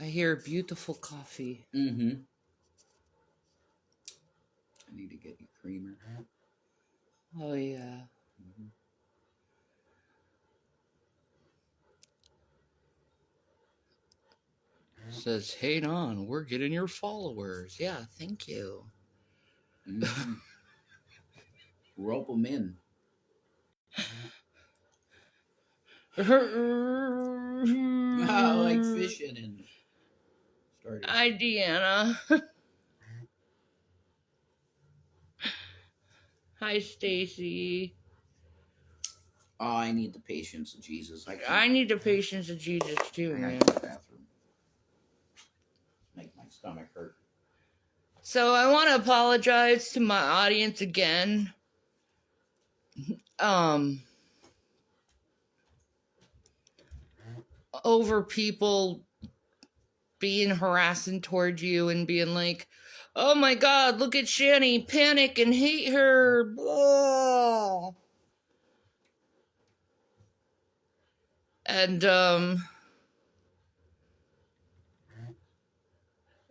I hear beautiful coffee. Mm-hmm. I need to get you creamer. Oh, yeah. Mm-hmm. Says, hang on, we're getting your followers. Yeah, thank you. Mm-hmm. Rope them in. Like fishing and started. Hi, Deanna. Hi, Stacy. Oh, I need the patience of Jesus. I need the patience of Jesus too, I man. gotta go to the bathroom. Make my stomach hurt. So I want to apologize to my audience again. Over people being harassing towards you and being like, oh my God, look at Shanny, panic and hate her. Blah. And,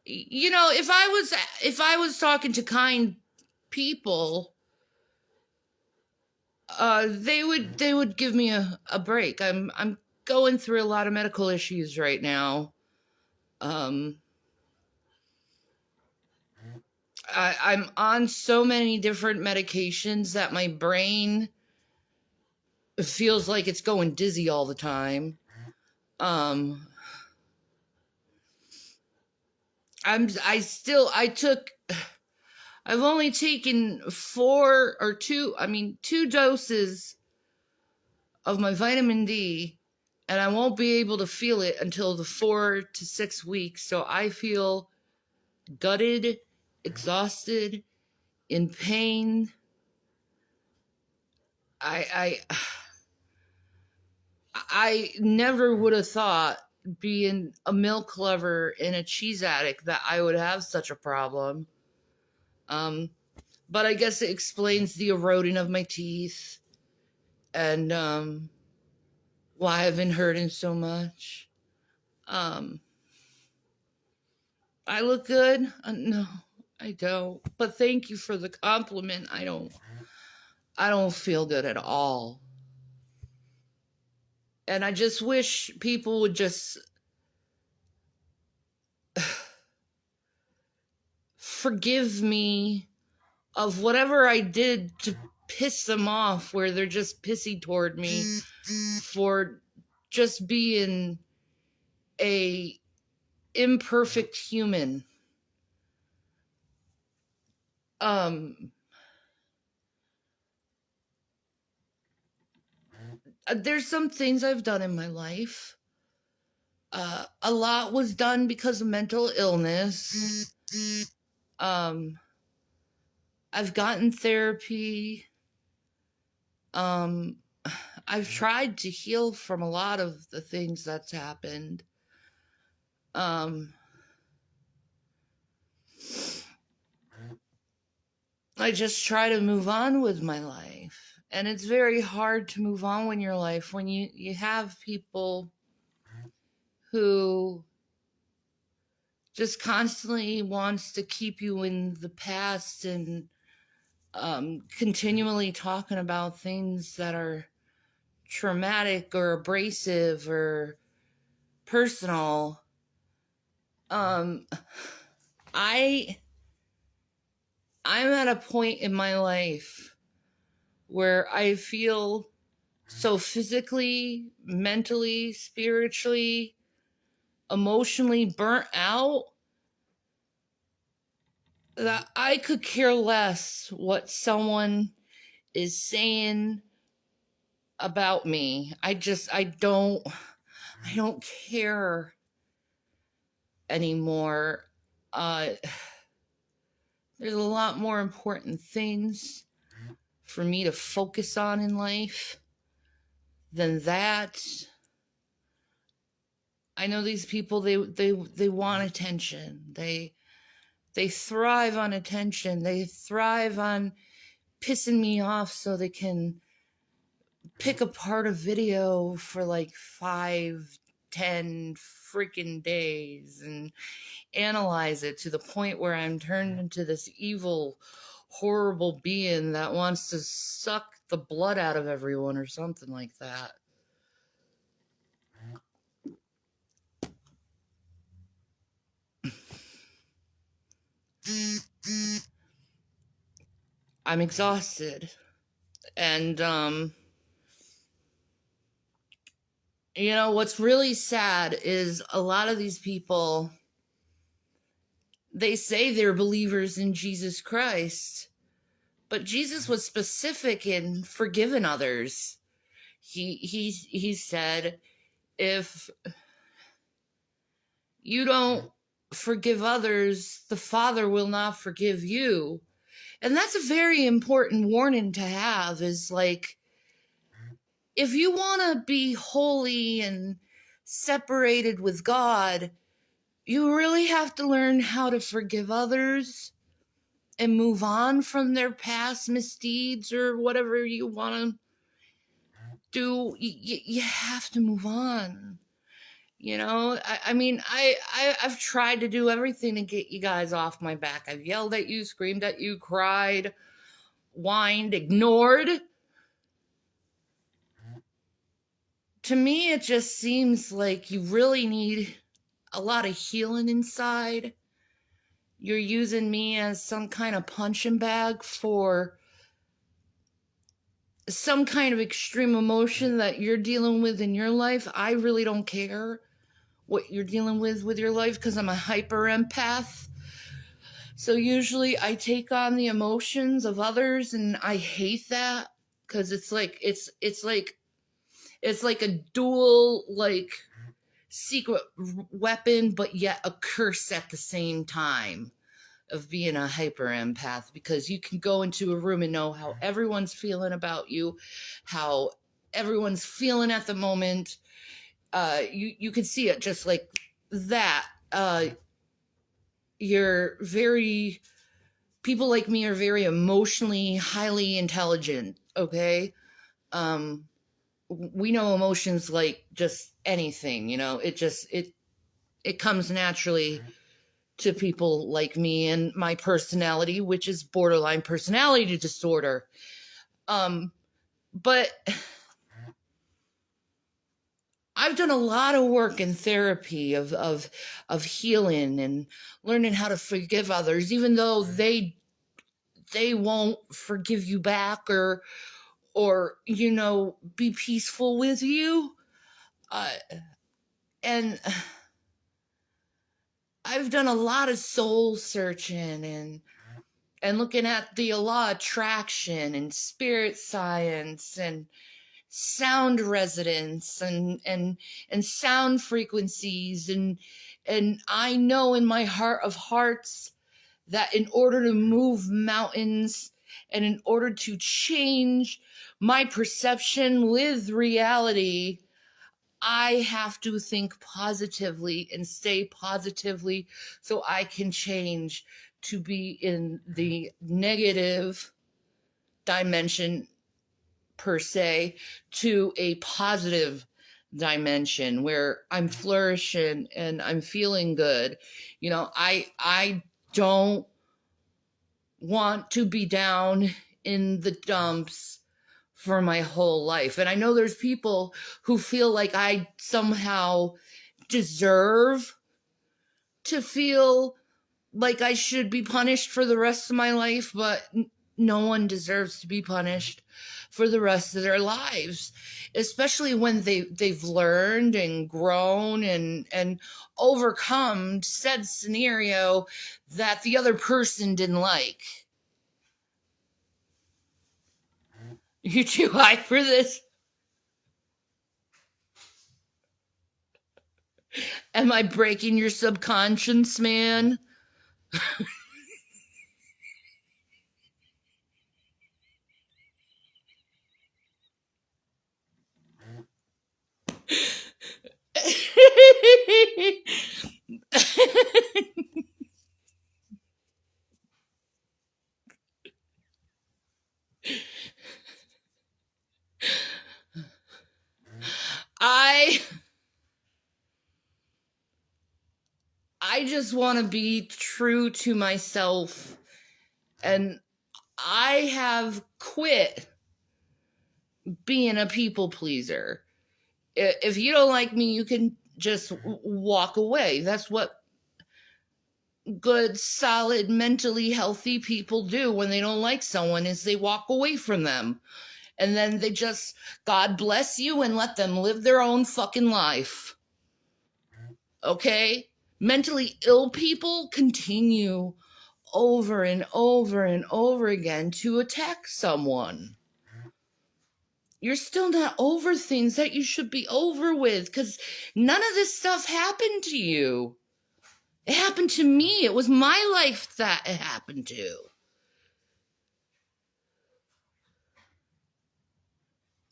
you know, if I was talking to kind people, they would give me a break. I'm going through a lot of medical issues right now. I'm on so many different medications that my brain feels like it's going dizzy all the time. I've only taken 2 doses of my vitamin D, and I won't be able to feel it until the 4 to 6 weeks. So I feel gutted, exhausted, in pain. I never would have thought, being a milk lover and a cheese addict, that I would have such a problem. But I guess it explains the eroding of my teeth and why I've been hurting so much. I look good? No, I don't. But thank you for the compliment. I don't feel good at all. And I just wish people would just forgive me of whatever I did to piss them off, where they're just pissy toward me for just being a imperfect human. There's some things I've done in my life. A lot was done because of mental illness. I've gotten therapy. I've tried to heal from a lot of the things that's happened. I just try to move on with my life. And it's very hard to move on with your life when you have people who just constantly wants to keep you in the past and continually talking about things that are traumatic or abrasive or personal. I'm at a point in my life where I feel so physically, mentally, spiritually, emotionally burnt out that I could care less what someone is saying about me. I don't care anymore. There's a lot more important things for me to focus on in life than that. I know these people, they want attention. They thrive on attention. They thrive on pissing me off so they can pick apart a video for like 5, 10, freaking days and analyze it to the point where I'm turned into this evil, horrible being that wants to suck the blood out of everyone or something like that. I'm exhausted. And, what's really sad is a lot of these people, they say they're believers in Jesus Christ, but Jesus was specific in forgiving others. He said, if you don't forgive others, the Father will not forgive you. And that's a very important warning to have, is like, if you want to be holy and separated with God, you really have to learn how to forgive others and move on from their past misdeeds or whatever you want to do. You have to move on. I've tried to do everything to get you guys off my back. I've yelled at you, screamed at you, cried, whined, ignored. To me, it just seems like you really need a lot of healing inside. You're using me as some kind of punching bag for some kind of extreme emotion that you're dealing with in your life. I really don't care what you're dealing with your life, because I'm a hyper empath. So usually I take on the emotions of others, and I hate that, because it's like a dual, like, secret weapon, but yet a curse at the same time, of being a hyper empath, because you can go into a room and know how everyone's feeling about you, how everyone's feeling at the moment. You can see it just like that. People like me are very emotionally highly intelligent. Okay. We know emotions like just anything, it comes naturally to people like me and my personality, which is borderline personality disorder. But I've done a lot of work in therapy of healing and learning how to forgive others, even though they won't forgive you back or be peaceful with you. And I've done a lot of soul searching and looking at the law of attraction and spirit science and sound resonance and sound frequencies, and I know in my heart of hearts that in order to move mountains and in order to change my perception with reality, I have to think positively and stay positively so I can change to be in the negative dimension, per se, to a positive dimension where I'm flourishing and I'm feeling good. I don't want to be down in the dumps for my whole life. And I know there's people who feel like I somehow deserve to feel like I should be punished for the rest of my life, but no one deserves to be punished for the rest of their lives, especially when they've learned and grown and overcome said scenario that the other person didn't like. You too high for this? Am I breaking your subconscious, man? I I just want to be true to myself. And I have quit being a people pleaser. If you don't like me, you can just walk away. That's what good, solid, mentally healthy people do when they don't like someone, is they walk away from them. And then they just, God bless you, and let them live their own fucking life. Okay? Mentally ill people continue over and over and over again to attack someone. You're still not over things that you should be over with, because none of this stuff happened to you. It happened to me. It was my life that it happened to.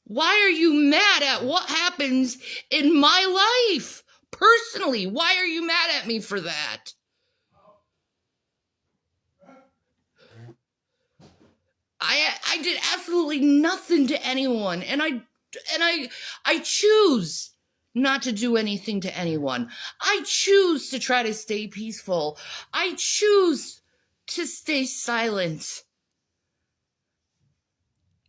Why are you mad at what happens in my life? Personally, why are you mad at me for that? I did absolutely nothing to anyone, and I choose not to do anything to anyone. I choose to try to stay peaceful. I choose to stay silent.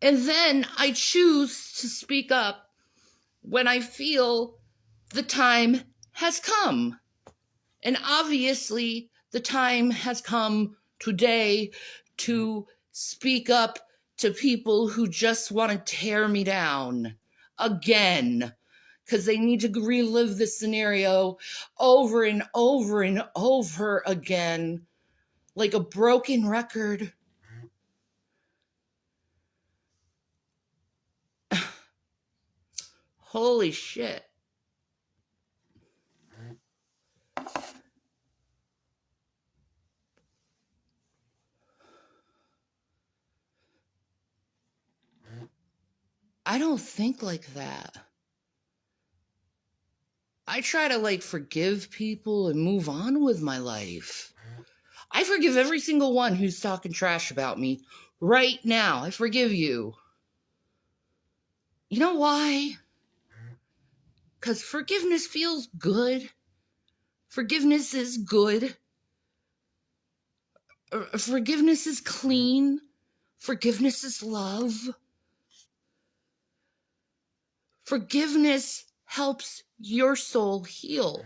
And then I choose to speak up when I feel the time has come. And obviously, the time has come today to speak up to people who just want to tear me down again, because they need to relive this scenario over and over and over again, like a broken record. Holy shit. I don't think like that. I try to forgive people and move on with my life. I forgive every single one who's talking trash about me right now. I forgive you. You know why? Because forgiveness feels good. Forgiveness is good. Forgiveness is clean. Forgiveness is love. Forgiveness helps your soul heal.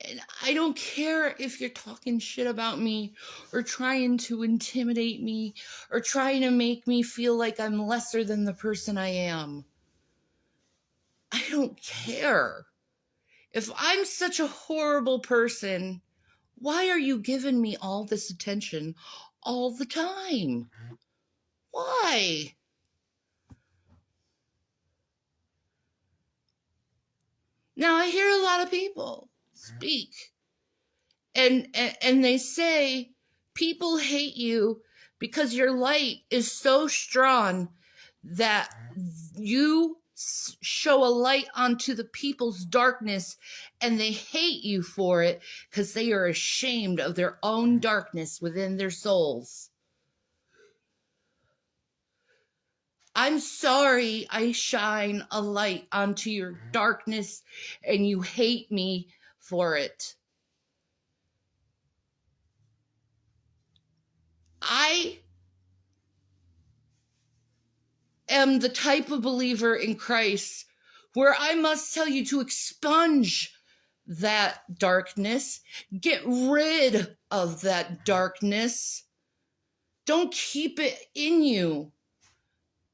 And I don't care if you're talking shit about me or trying to intimidate me or trying to make me feel like I'm lesser than the person I am. I don't care. If I'm such a horrible person, why are you giving me all this attention all the time? Why? Now, I hear a lot of people speak, and they say people hate you because your light is so strong that you show a light onto the people's darkness, and they hate you for it because they are ashamed of their own darkness within their souls. I'm sorry I shine a light onto your darkness and you hate me for it. I am the type of believer in Christ where I must tell you to expunge that darkness. Get rid of that darkness. Don't keep it in you.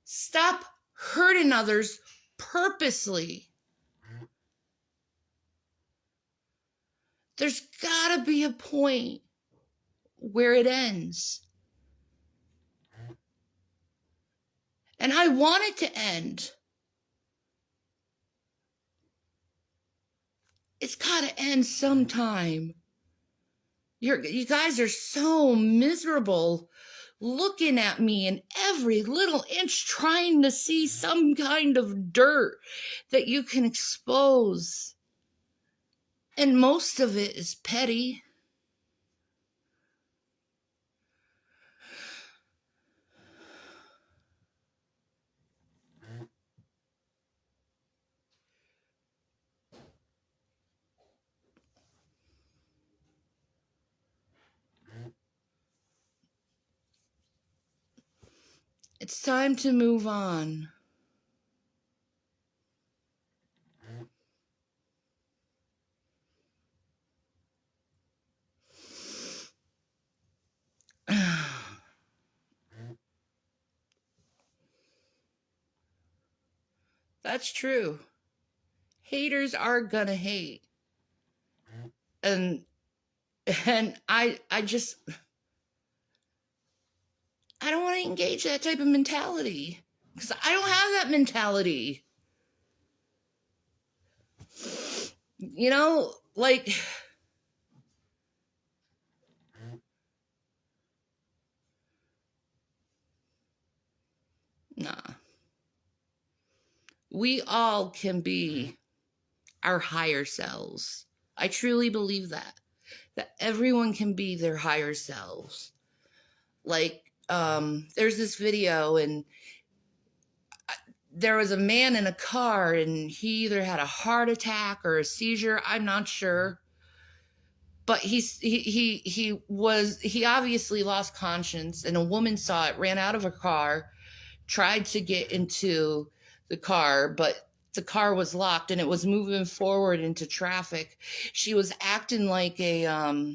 Stop hurting others purposely. There's gotta be a point where it ends. And I want it to end. It's gotta end sometime. You guys are so miserable looking at me in every little inch, trying to see some kind of dirt that you can expose. And most of it is petty. It's time to move on. That's true. Haters are gonna hate. And I don't want to engage that type of mentality. Because I don't have that mentality. You know, like, nah. We all can be our higher selves. I truly believe that everyone can be their higher selves. Like, there's this video, and there was a man in a car, and he either had a heart attack or a seizure. I'm not sure. But he obviously lost conscience, and a woman saw it, ran out of her car, tried to get into the car, but the car was locked and it was moving forward into traffic. She was acting like a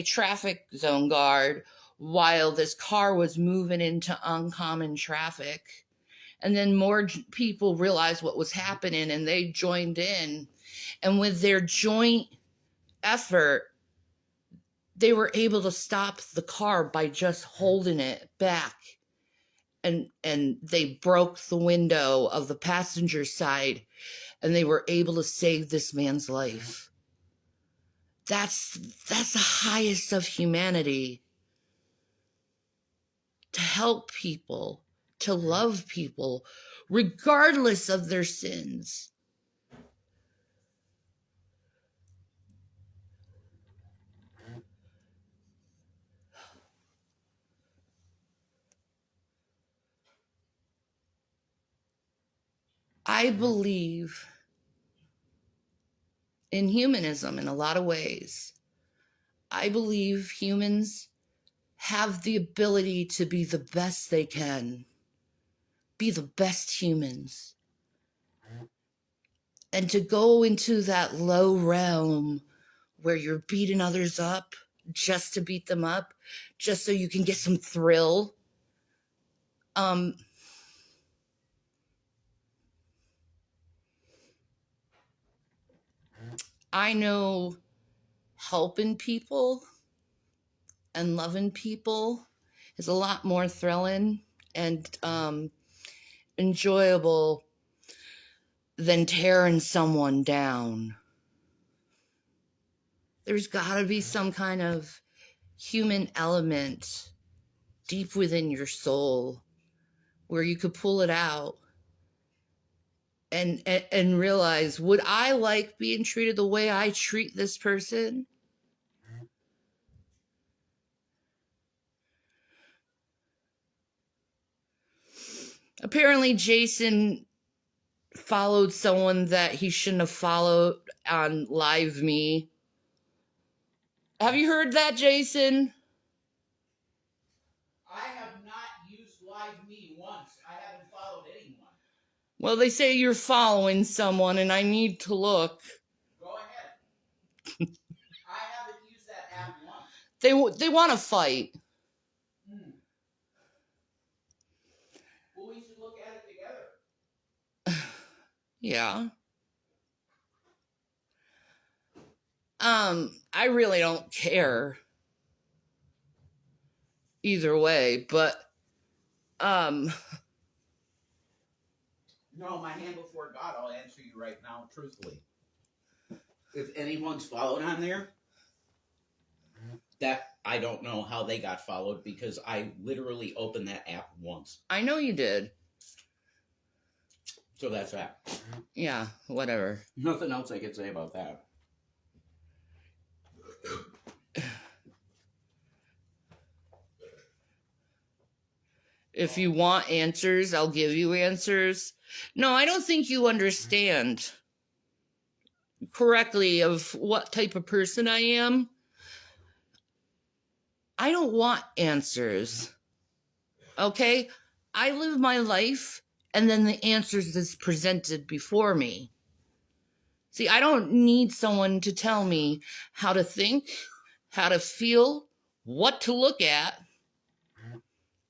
traffic zone guard while this car was moving into oncoming traffic. And then more people realized what was happening, and they joined in. And with their joint effort, they were able to stop the car by just holding it back. And they broke the window of the passenger side, and they were able to save this man's life. That's the highest of humanity. To help people, to love people, regardless of their sins. I believe in humanism in a lot of ways. I believe humans have the ability to be the best they can, be the best humans, and to go into that low realm where you're beating others up just to beat them up, just so you can get some thrill. I know helping people and loving people is a lot more thrilling and enjoyable than tearing someone down. There's got to be some kind of human element deep within your soul where you could pull it out and realize, would I like being treated the way I treat this person? Apparently Jason followed someone that he shouldn't have followed on Live Me. Have you heard that, Jason? I have not used Live Me once. I haven't followed anyone. Well, they say you're following someone, and I need to look. Go ahead. I haven't used that app once. They want to fight. Well, we should look at it together. Yeah. I really don't care either way, but no, my hand before God, I'll answer you right now, truthfully. If anyone's followed on there, that I don't know how they got followed, because I literally opened that app once. I know you did. So that's that. Yeah, whatever. Nothing else I could say about that. If you want answers, I'll give you answers. No, I don't think you understand correctly of what type of person I am. I don't want answers. Okay? I live my life and then the answers is presented before me. See, I don't need someone to tell me how to think, how to feel, what to look at.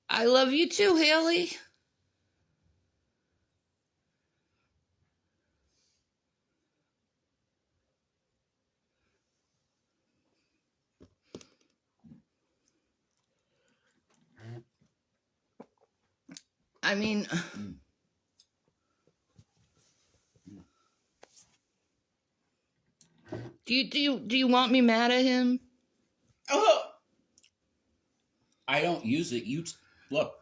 I love you too, Haley. I mean, do you want me mad at him? I don't use it. Look.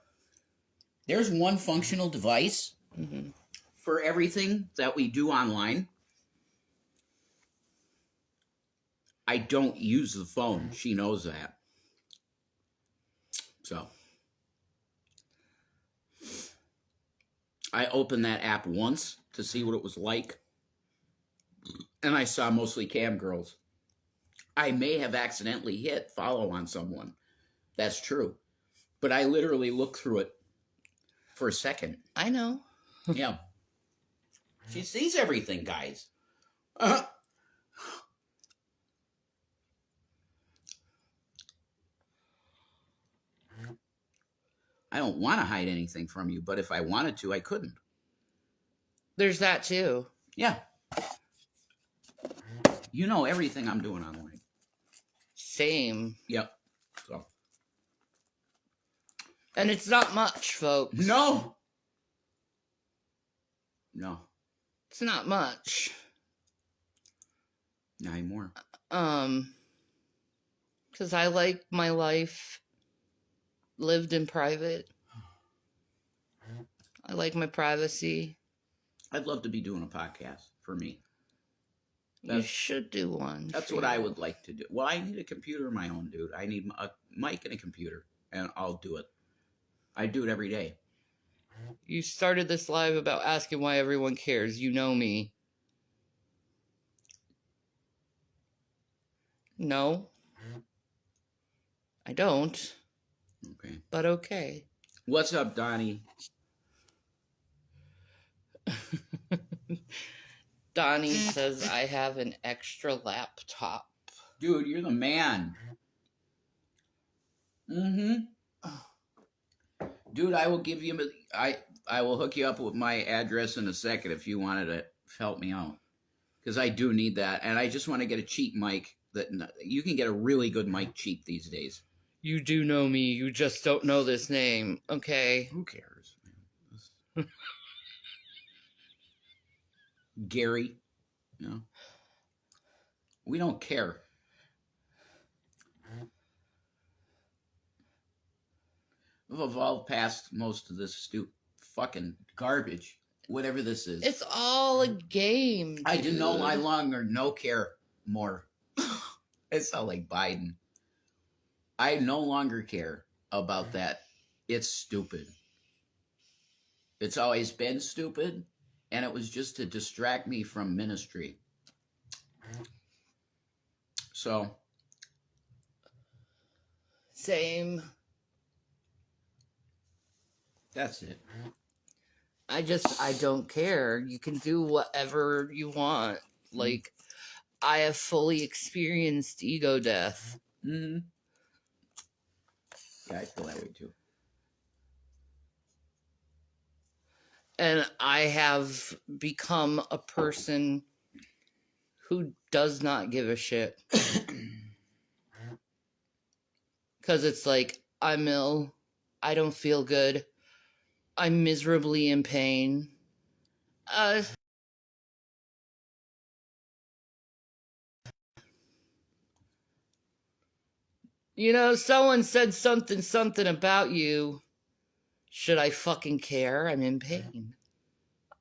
There's one functional device for everything that we do online. I don't use the phone. She knows that. So I opened that app once to see what it was like, and I saw mostly cam girls. I may have accidentally hit follow on someone. That's true. But I literally looked through it for a second. I know. Yeah. She sees everything, guys. I don't want to hide anything from you, but if I wanted to, I couldn't. There's that too. Yeah. You know everything I'm doing online. Same. Yep. So. And it's not much, folks. No. It's not much. Not anymore. Because I like my life lived in private. I like my privacy. I'd love to be doing a podcast for me. You should do one. That's what I would like to do. Well, I need a computer of my own, dude. I need a mic and a computer, and I'll do it. I do it every day. You started this live about asking why everyone cares. You know me. No. I don't. Okay. But okay. What's up, Donnie? Donnie says I have an extra laptop. Dude, you're the man. Dude, I will give you I will hook you up with my address in a second if you wanted to help me out. Because I do need that. And I just want to get a cheap mic. You can get a really good mic cheap these days. You do know me. You just don't know this name. Okay. Who cares? Gary. No. We don't care. We've evolved past most of this stupid fucking garbage. Whatever this is. It's all a game, dude. I do no longer no care more. It's not like Biden. I no longer care about that. It's stupid. It's always been stupid, and it was just to distract me from ministry. So. Same. That's it. I don't care. You can do whatever you want. Like, I have fully experienced ego death. Mm-hmm. Yeah, I feel that way too. And I have become a person who does not give a shit. Because it's like, I'm ill. I don't feel good. I'm miserably in pain. You know, someone said something about you. Should I fucking care? I'm in pain.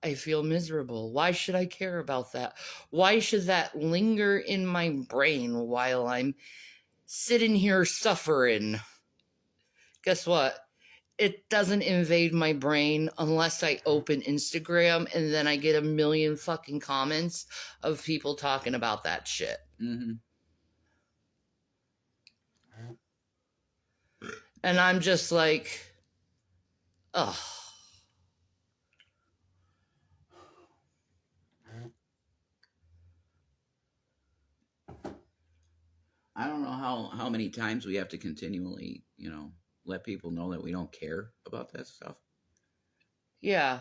I feel miserable. Why should I care about that? Why should that linger in my brain while I'm sitting here suffering? Guess what? It doesn't invade my brain unless I open Instagram and then I get a million fucking comments of people talking about that shit. Mm-hmm. And I'm just like, Ugh. I don't know how many times we have to continually, let people know that we don't care about that stuff. Yeah.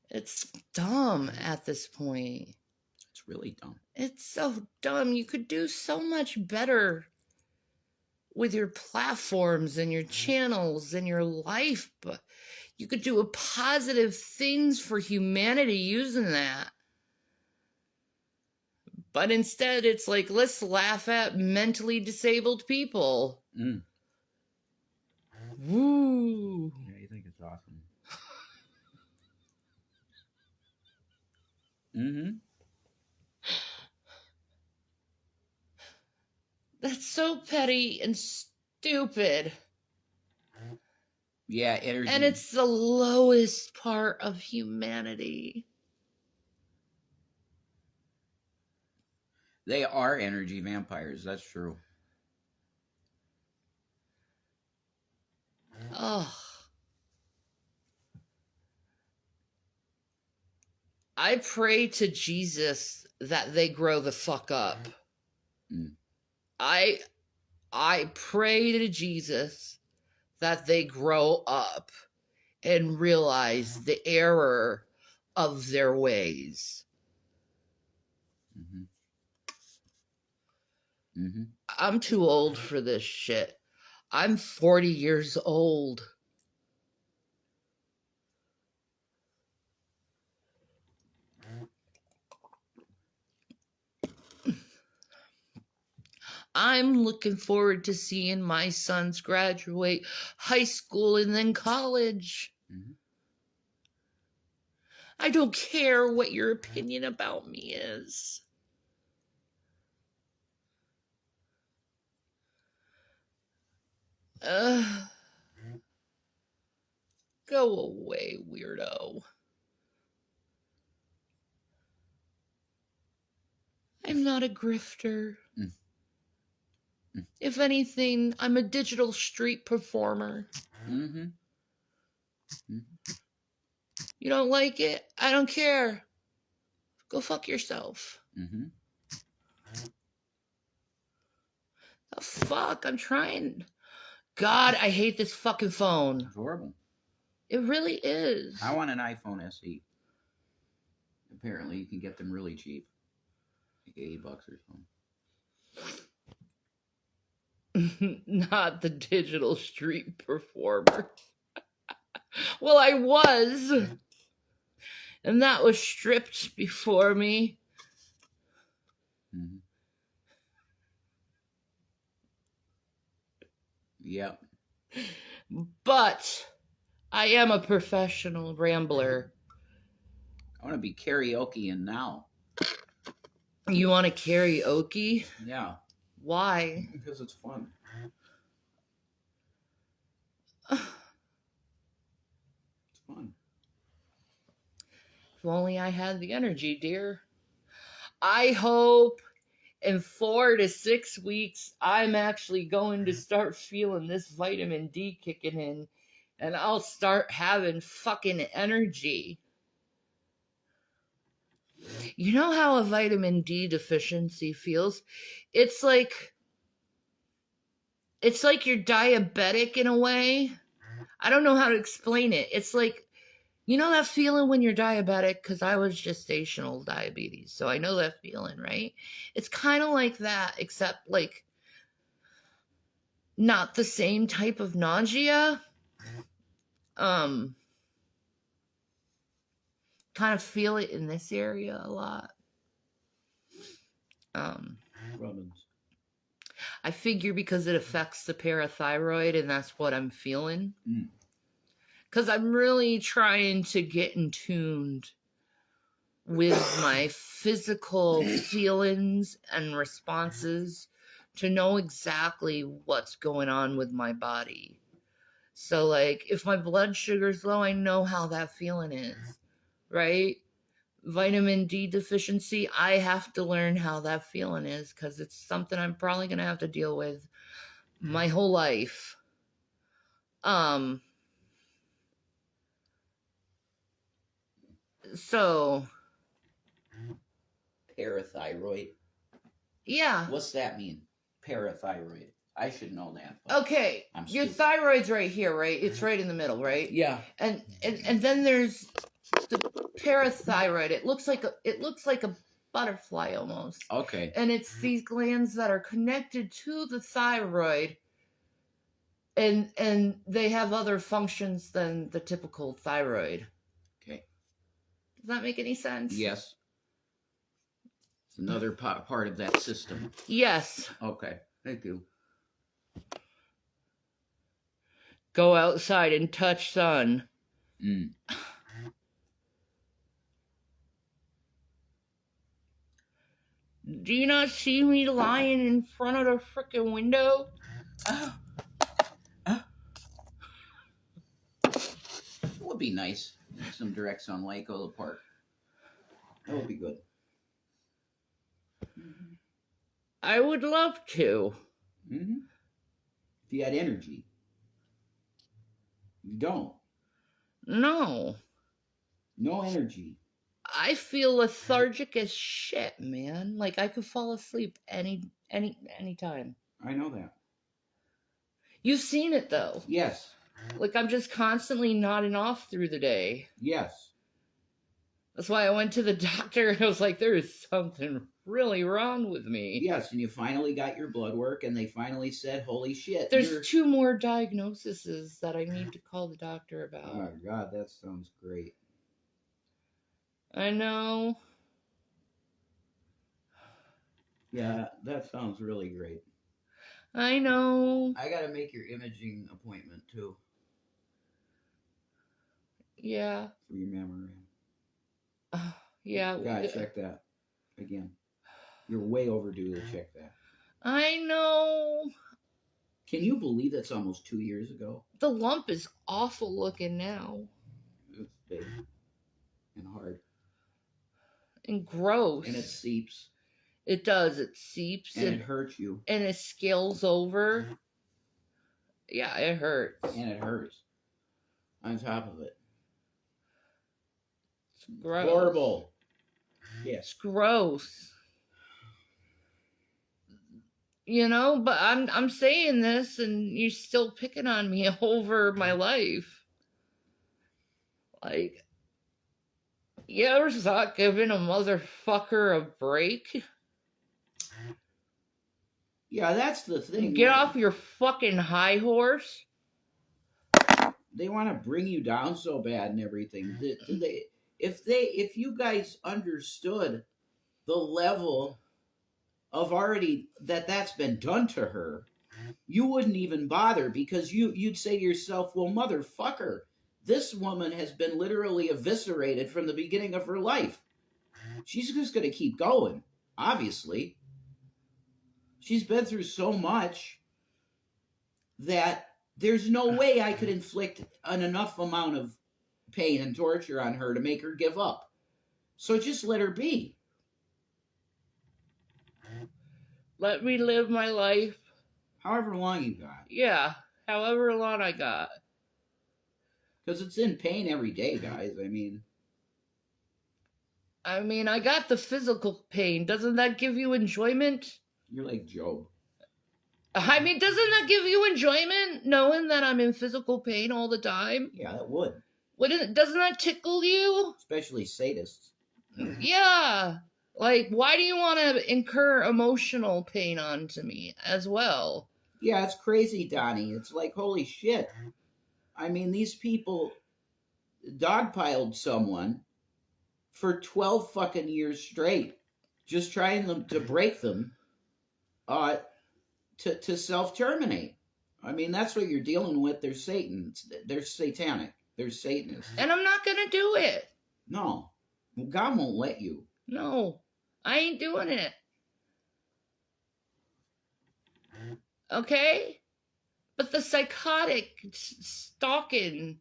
It's dumb at this point. It's really dumb. It's so dumb. You could do so much better with your platforms and your channels and your life, but you could do positive things for humanity using that. But instead, it's like, let's laugh at mentally disabled people. Mm. Woo. Yeah, you think it's awesome. Mm-hmm. That's so petty and stupid. Yeah, energy. And it's the lowest part of humanity. They are energy vampires. That's true. Oh. I pray to Jesus that they grow the fuck up. Mm. I pray to Jesus that they grow up and realize the error of their ways. Mm-hmm. Mm-hmm. I'm too old for this shit. I'm 40 years old. I'm looking forward to seeing my sons graduate high school and then college. Mm-hmm. I don't care what your opinion about me is. Go away, weirdo. I'm not a grifter. Mm. Mm. If anything, I'm a digital street performer. Mm-hmm. Mm-hmm. You don't like it? I don't care. Go fuck yourself. Mm-hmm. The fuck? I'm trying. God, I hate this fucking phone. It's horrible. It really is. I want an iPhone SE. Apparently, you can get them really cheap, like $80 or something. Not the digital street performer. Well, I was. And that was stripped before me. Mm-hmm. Yep. But I am a professional rambler. I want to be karaokeing now. You want to karaoke? Yeah. Why? Because it's fun. It's fun. If only I had the energy, dear. I hope in 4 to 6 weeks, I'm actually going to start feeling this vitamin D kicking in, and I'll start having fucking energy. You know how a vitamin D deficiency feels? It's like you're diabetic in a way. I don't know how to explain it. It's like, you know that feeling when you're diabetic? Because I was gestational diabetes, so I know that feeling, right? It's kind of like that, except like not the same type of nausea. Kind of feel it in this area a lot. Robbins. I figure because it affects the parathyroid, and that's what I'm feeling. Because I'm really trying to get in tuned with my physical feelings and responses to know exactly what's going on with my body. So, like, if my blood sugar's low, I know how that feeling is, right? Vitamin D deficiency, I have to learn how that feeling is because it's something I'm probably going to have to deal with my whole life. So, Parathyroid. yeah. What's that mean? Parathyroid. I should know that. but Okay, I'm your stupid. thyroid's right here, right? It's right in the middle, right? Yeah. And then there's the parathyroid. It looks like a butterfly almost. Okay. And it's these glands that are connected to the thyroid, and they have other functions than the typical thyroid. Okay. Does that make any sense? Yes. It's another part of that system. Yes. Okay. Thank you. Go outside and touch sun. Mm. Do you not see me lying in front of the frickin' window? It would be nice. Some direct sunlight, go to the park. That would be good. I would love to. Mm-hmm. If you had energy. You don't. No. No energy. I feel lethargic as shit, man. Like I could fall asleep any time. I know that. You've seen it though. Yes. Like I'm just constantly nodding off through the day. Yes. That's why I went to the doctor and I was like, there is something really wrong with me. Yes, and you finally got your blood work and they finally said, holy shit. There's 2 more diagnoses that I need to call the doctor about. Oh, God, that sounds great. I know. Yeah, that sounds really great. I know. I gotta make your imaging appointment, too. Yeah. For your mammogram. Yeah. You gotta check that again. You're way overdue to check that. I know. Can you believe that's almost 2 years ago? The lump is awful looking now. It's big and hard. And gross. And it seeps. It does. It seeps. And it hurts you. And it scales over. Yeah, it hurts. And it hurts. On top of it. It's gross. Horrible. Yes. It's gross. You know, but I'm saying this and you're still picking on me over my life. Like, you ever thought giving a motherfucker a break? Yeah, that's the thing. Get off your fucking high horse. They want to bring you down so bad and everything. If you guys understood the level of already that's been done to her, you wouldn't even bother because you'd say to yourself, well, motherfucker, this woman has been literally eviscerated from the beginning of her life. She's just going to keep going, obviously. She's been through so much that there's no way I could inflict an enough amount of pain and torture on her to make her give up. So just let her be. Let me live my life. However long you got. Yeah, however long I got. Because it's in pain every day, guys. I mean, I got the physical pain. Doesn't that give you enjoyment? You're like Job. I mean, doesn't that give you enjoyment, knowing that I'm in physical pain all the time? Yeah, that would. Doesn't that tickle you? Especially sadists. Yeah. Like, why do you want to incur emotional pain onto me as well? Yeah, it's crazy, Donnie. It's like, holy shit. I mean, these people dogpiled someone for 12 fucking years straight, just trying to break them to self-terminate. I mean, that's what you're dealing with. They're Satan. They're satanic. They're Satanists. And I'm not going to do it. No. God won't let you. No. I ain't doing it. Okay? But the psychotic stalking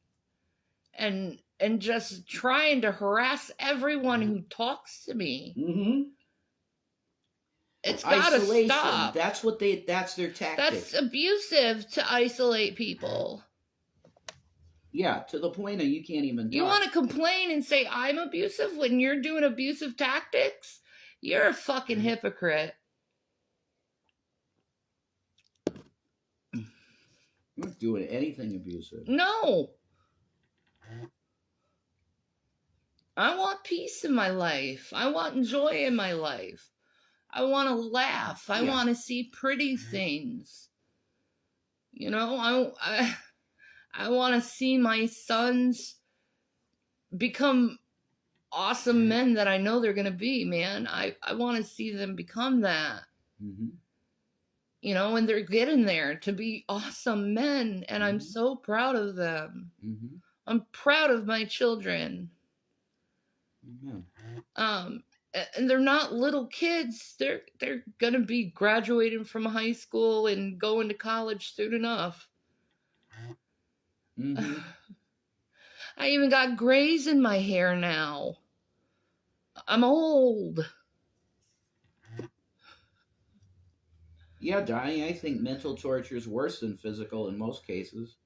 and just trying to harass everyone who talks to me. Mm-hmm. It's gotta stop. That's their tactic. That's abusive to isolate people. Yeah, to the point of you can't even You talk. want to complain and say I'm abusive when you're doing abusive tactics? You're a fucking hypocrite. I'm not doing anything abusive. No. I want peace in my life. I want joy in my life. I want to laugh. I Yeah. want to see pretty things. You know, I want to see my sons become awesome men that I know they're going to be, man. I want to see them become that. Mm-hmm. You know, and they're getting there to be awesome men, and I'm so proud of them. Mm-hmm. I'm proud of my children. Yeah. And they're not little kids. They're gonna be graduating from high school and going to college soon enough. Mm-hmm. I even got grays in my hair now. I'm old. Yeah, Donnie, I think mental torture is worse than physical in most cases.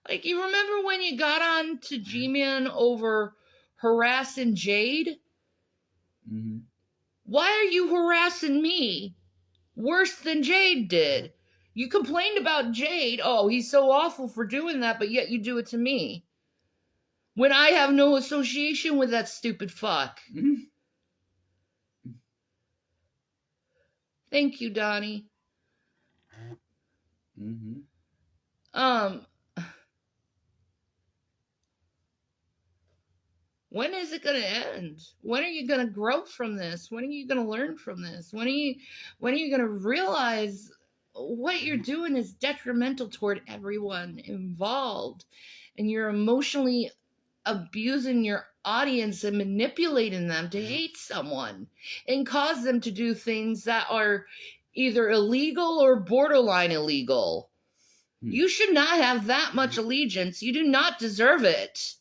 Like, you remember when you got on to G-Man over harassing Jade? Mm-hmm. Why are you harassing me? Worse than Jade did. You complained about Jade. Oh, he's so awful for doing that, but yet you do it to me. When I have no association with that stupid fuck. Mm-hmm. Thank you, Donnie. Mm-hmm. Um, when is it gonna end? When are you gonna grow from this? When are you gonna learn from this? When are you gonna realize what you're doing is detrimental toward everyone involved, and you're emotionally abusing your audience and manipulating them to hate someone and cause them to do things that are either illegal or borderline illegal. You should not have that much allegiance. You do not deserve it.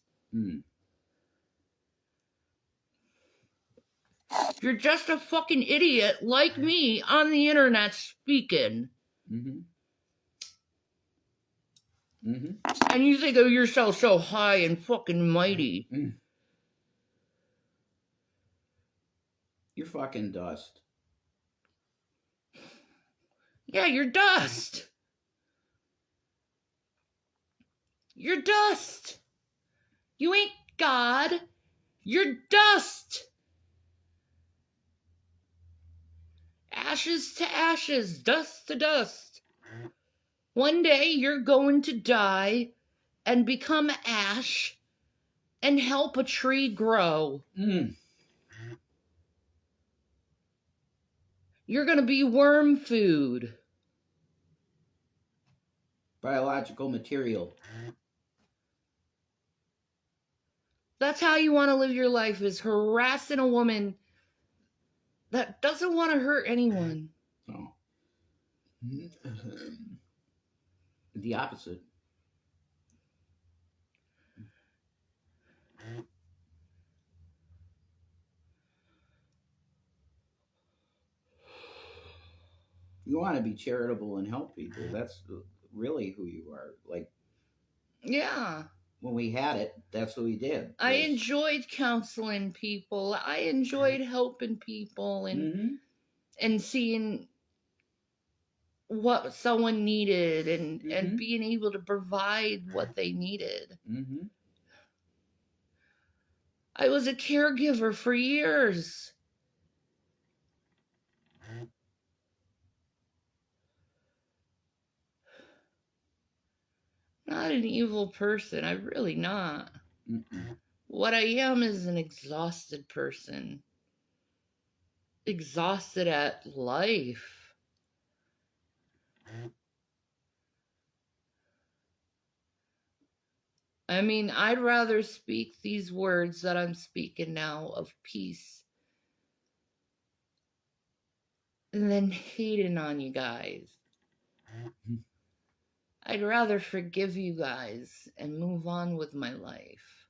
You're just a fucking idiot like me on the internet speaking. Mm-hmm. Mm-hmm. And you think of yourself so high and fucking mighty. Mm. You're fucking dust. Yeah, you're dust. You're dust. You ain't God. You're dust. Ashes to ashes, dust to dust. One day you're going to die and become ash and help a tree grow. You're going to be worm food. Biological material. That's how you want to live your life, is harassing a woman that doesn't want to hurt anyone. Oh. The opposite. You want to be charitable and help people. That's really who you are. Like, yeah. When we had it, that's what we did. I enjoyed counseling people. I enjoyed helping people and seeing what someone needed and being able to provide what they needed. I was a caregiver for years. Not an evil person. I'm really not. What I am is an exhausted person. Exhausted at life. I mean, I'd rather speak these words that I'm speaking now of peace than hating on you guys. I'd rather forgive you guys and move on with my life.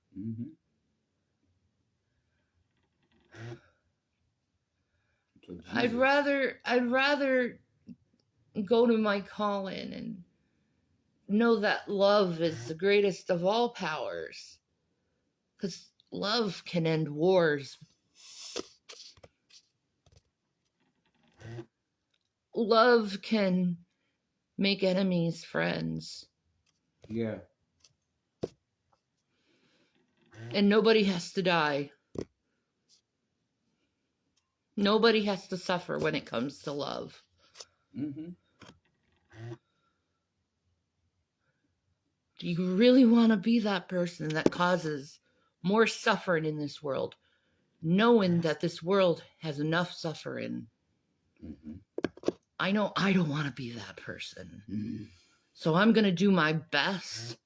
I'd rather go to my calling and know that love is the greatest of all powers. Because love can end wars. Love can make enemies friends. Yeah. And nobody has to die. Nobody has to suffer when it comes to love. Mm-hmm. Do you really want to be that person that causes more suffering in this world, knowing that this world has enough suffering? Mm-hmm. I know I don't want to be that person. Mm-hmm. So I'm going to do my best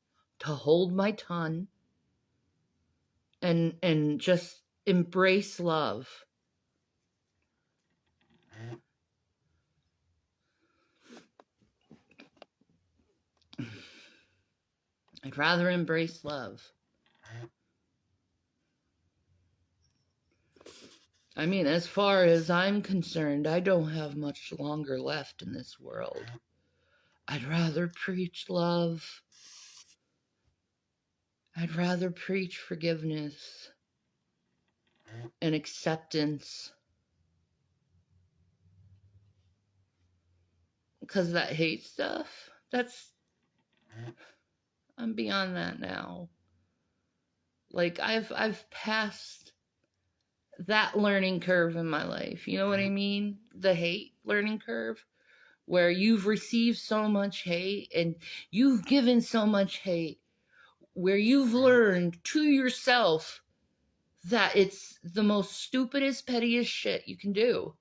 to hold my tongue and just embrace love. I'd rather embrace love. I mean, as far as I'm concerned, I don't have much longer left in this world. I'd rather preach love. I'd rather preach forgiveness and acceptance. Because that hate stuff, I'm beyond that now. Like, I've passed that learning curve in my life. You know what I mean? The hate learning curve, where you've received so much hate and you've given so much hate, where you've learned to yourself that it's the most stupidest, pettiest shit you can do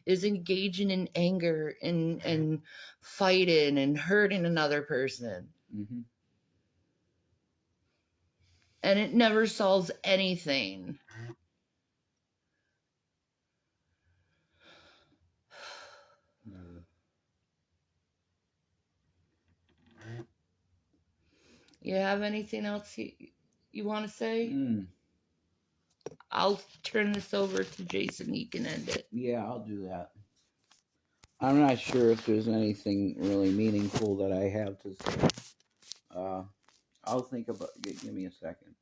is engaging in anger and fighting and hurting another person. Mm-hmm. And it never solves anything. Never. You have anything else you want to say? Mm. I'll turn this over to Jason. He can end it. Yeah, I'll do that. I'm not sure if there's anything really meaningful that I have to say. I'll think about. Give me a second.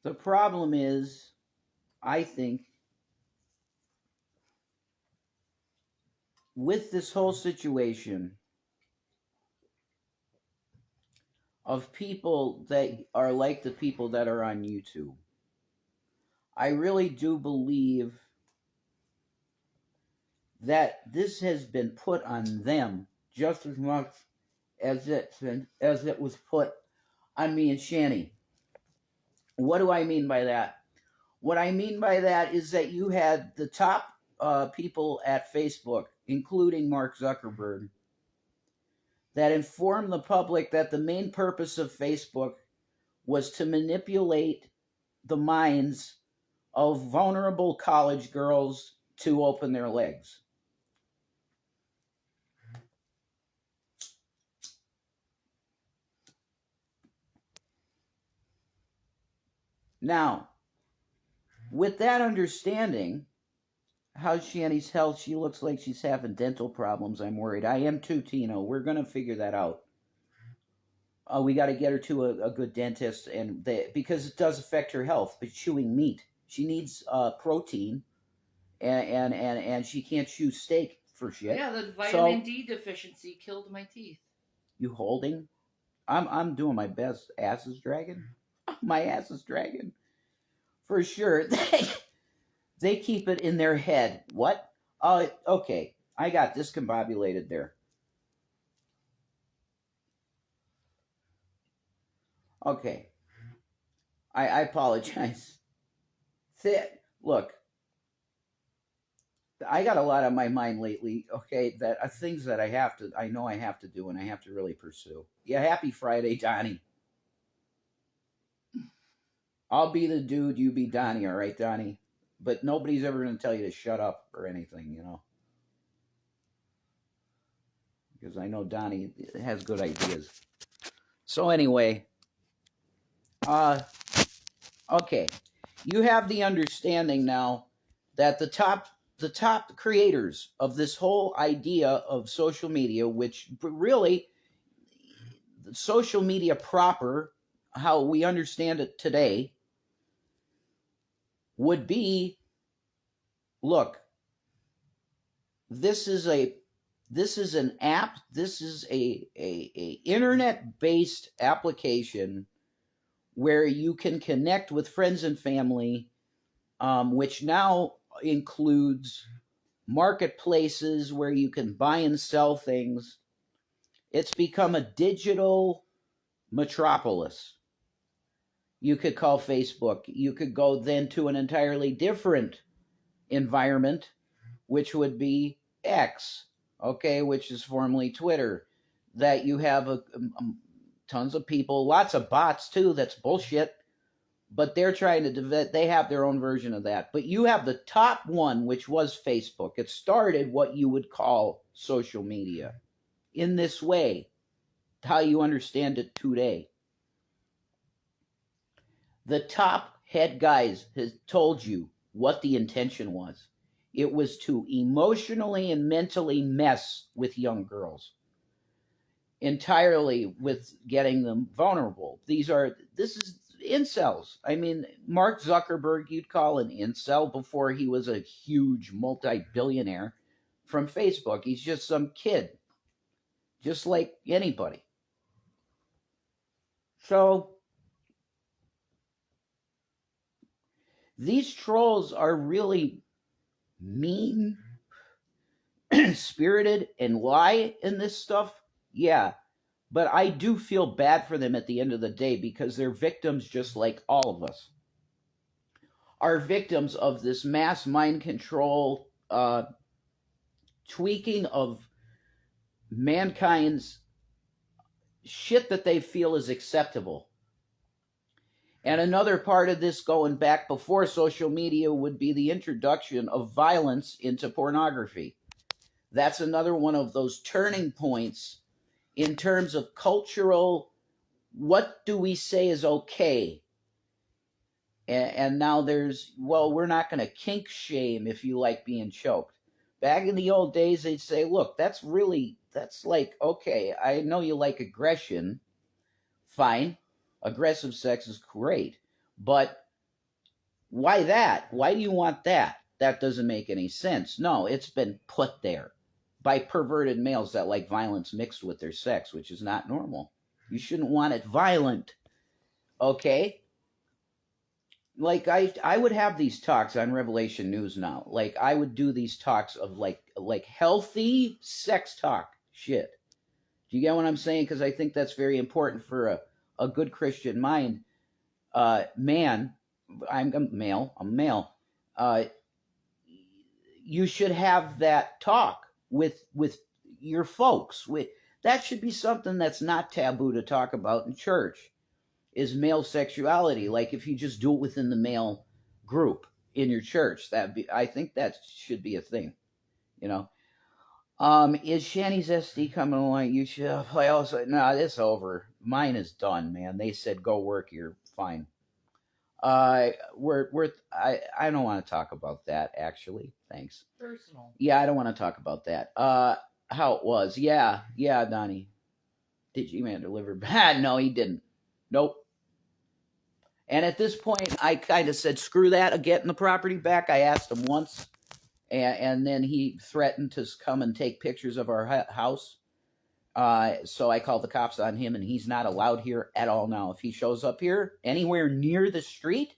The problem is, I think, with this whole situation of people that are like the people that are on YouTube, I really do believe that this has been put on them just as much as it was put on me and Shanny. What do I mean by that? What I mean by that is that you had the top people at Facebook, including Mark Zuckerberg, that informed the public that the main purpose of Facebook was to manipulate the minds of vulnerable college girls to open their legs. Now, with that understanding, how's Shanny's health? She looks like she's having dental problems. I'm worried. I am too, Tino. We're going to figure that out. We got to get her to a good dentist, and because it does affect her health. But chewing meat, she needs protein, and she can't chew steak for shit. Yeah, the vitamin D deficiency killed my teeth. You holding? I'm doing my best. Ass is dragging. My ass is dragging. For sure. They keep it in their head. What? Okay. I got discombobulated there. Okay. I apologize. Look, I got a lot on my mind lately, okay, that are things that I know I have to do and I have to really pursue. Yeah, happy Friday, Donnie. I'll be the dude, you be Donnie, all right, Donnie? But nobody's ever going to tell you to shut up or anything, you know? Because I know Donnie has good ideas. So anyway, okay. You have the understanding now that the top the top creators of this whole idea of social media, which really social media proper, how we understand it today, would be, look, this is an app, this is a internet-based application where you can connect with friends and family, which now includes marketplaces where you can buy and sell things. It's become a digital metropolis. You could call Facebook. You could go then to an entirely different environment, which would be X, okay, which is formerly Twitter, that you have tons of people, lots of bots too, that's bullshit, but they're trying to they have their own version of that. But you have the top one, which was Facebook. It started what you would call social media in this way, how you understand it today. The top head guys has told you what the intention was. It was to emotionally and mentally mess with young girls, entirely with getting them vulnerable. This is incels. I mean, Mark Zuckerberg, you'd call an incel before he was a huge multi-billionaire from Facebook. He's just some kid, just like anybody. So these trolls are really mean spirited and lie in this stuff. Yeah, but I do feel bad for them at the end of the day, because they're victims just like all of us are victims of this mass mind control tweaking of mankind's shit that they feel is acceptable. And another part of this, going back before social media, would be the introduction of violence into pornography. That's another one of those turning points in terms of cultural, what do we say is okay? And now there's, well, we're not going to kink shame if you like being choked. Back in the old days, they'd say, look, that's like, okay, I know you like aggression. Fine. Aggressive sex is great. But why that? Why do you want that? That doesn't make any sense. No, it's been put there by perverted males that like violence mixed with their sex, which is not normal. You shouldn't want it violent. Okay? Like I would have these talks on Revelation News now. Like I would do these talks of like healthy sex talk shit. Do you get what I'm saying? Because I think that's very important for a good Christian mind. Man, I'm a male. You should have that talk with your folks. That should be something that's not taboo to talk about in church, is male sexuality. Like if you just do it within the male group in your church, I think that should be a thing, you know. Is Shanny's SD coming along? You should play also. No, it's over. Mine is done, man. They said go work. You're fine. I don't want to talk about that, actually. Thanks. Personal. Yeah, I don't want to talk about that. How it was. Yeah, Donnie. Did G-Man deliver? No, he didn't. Nope. And at this point, I kind of said, screw that, I'm getting the property back. I asked him once, and then he threatened to come and take pictures of our house. So I called the cops on him, and he's not allowed here at all now. If he shows up here anywhere near the street,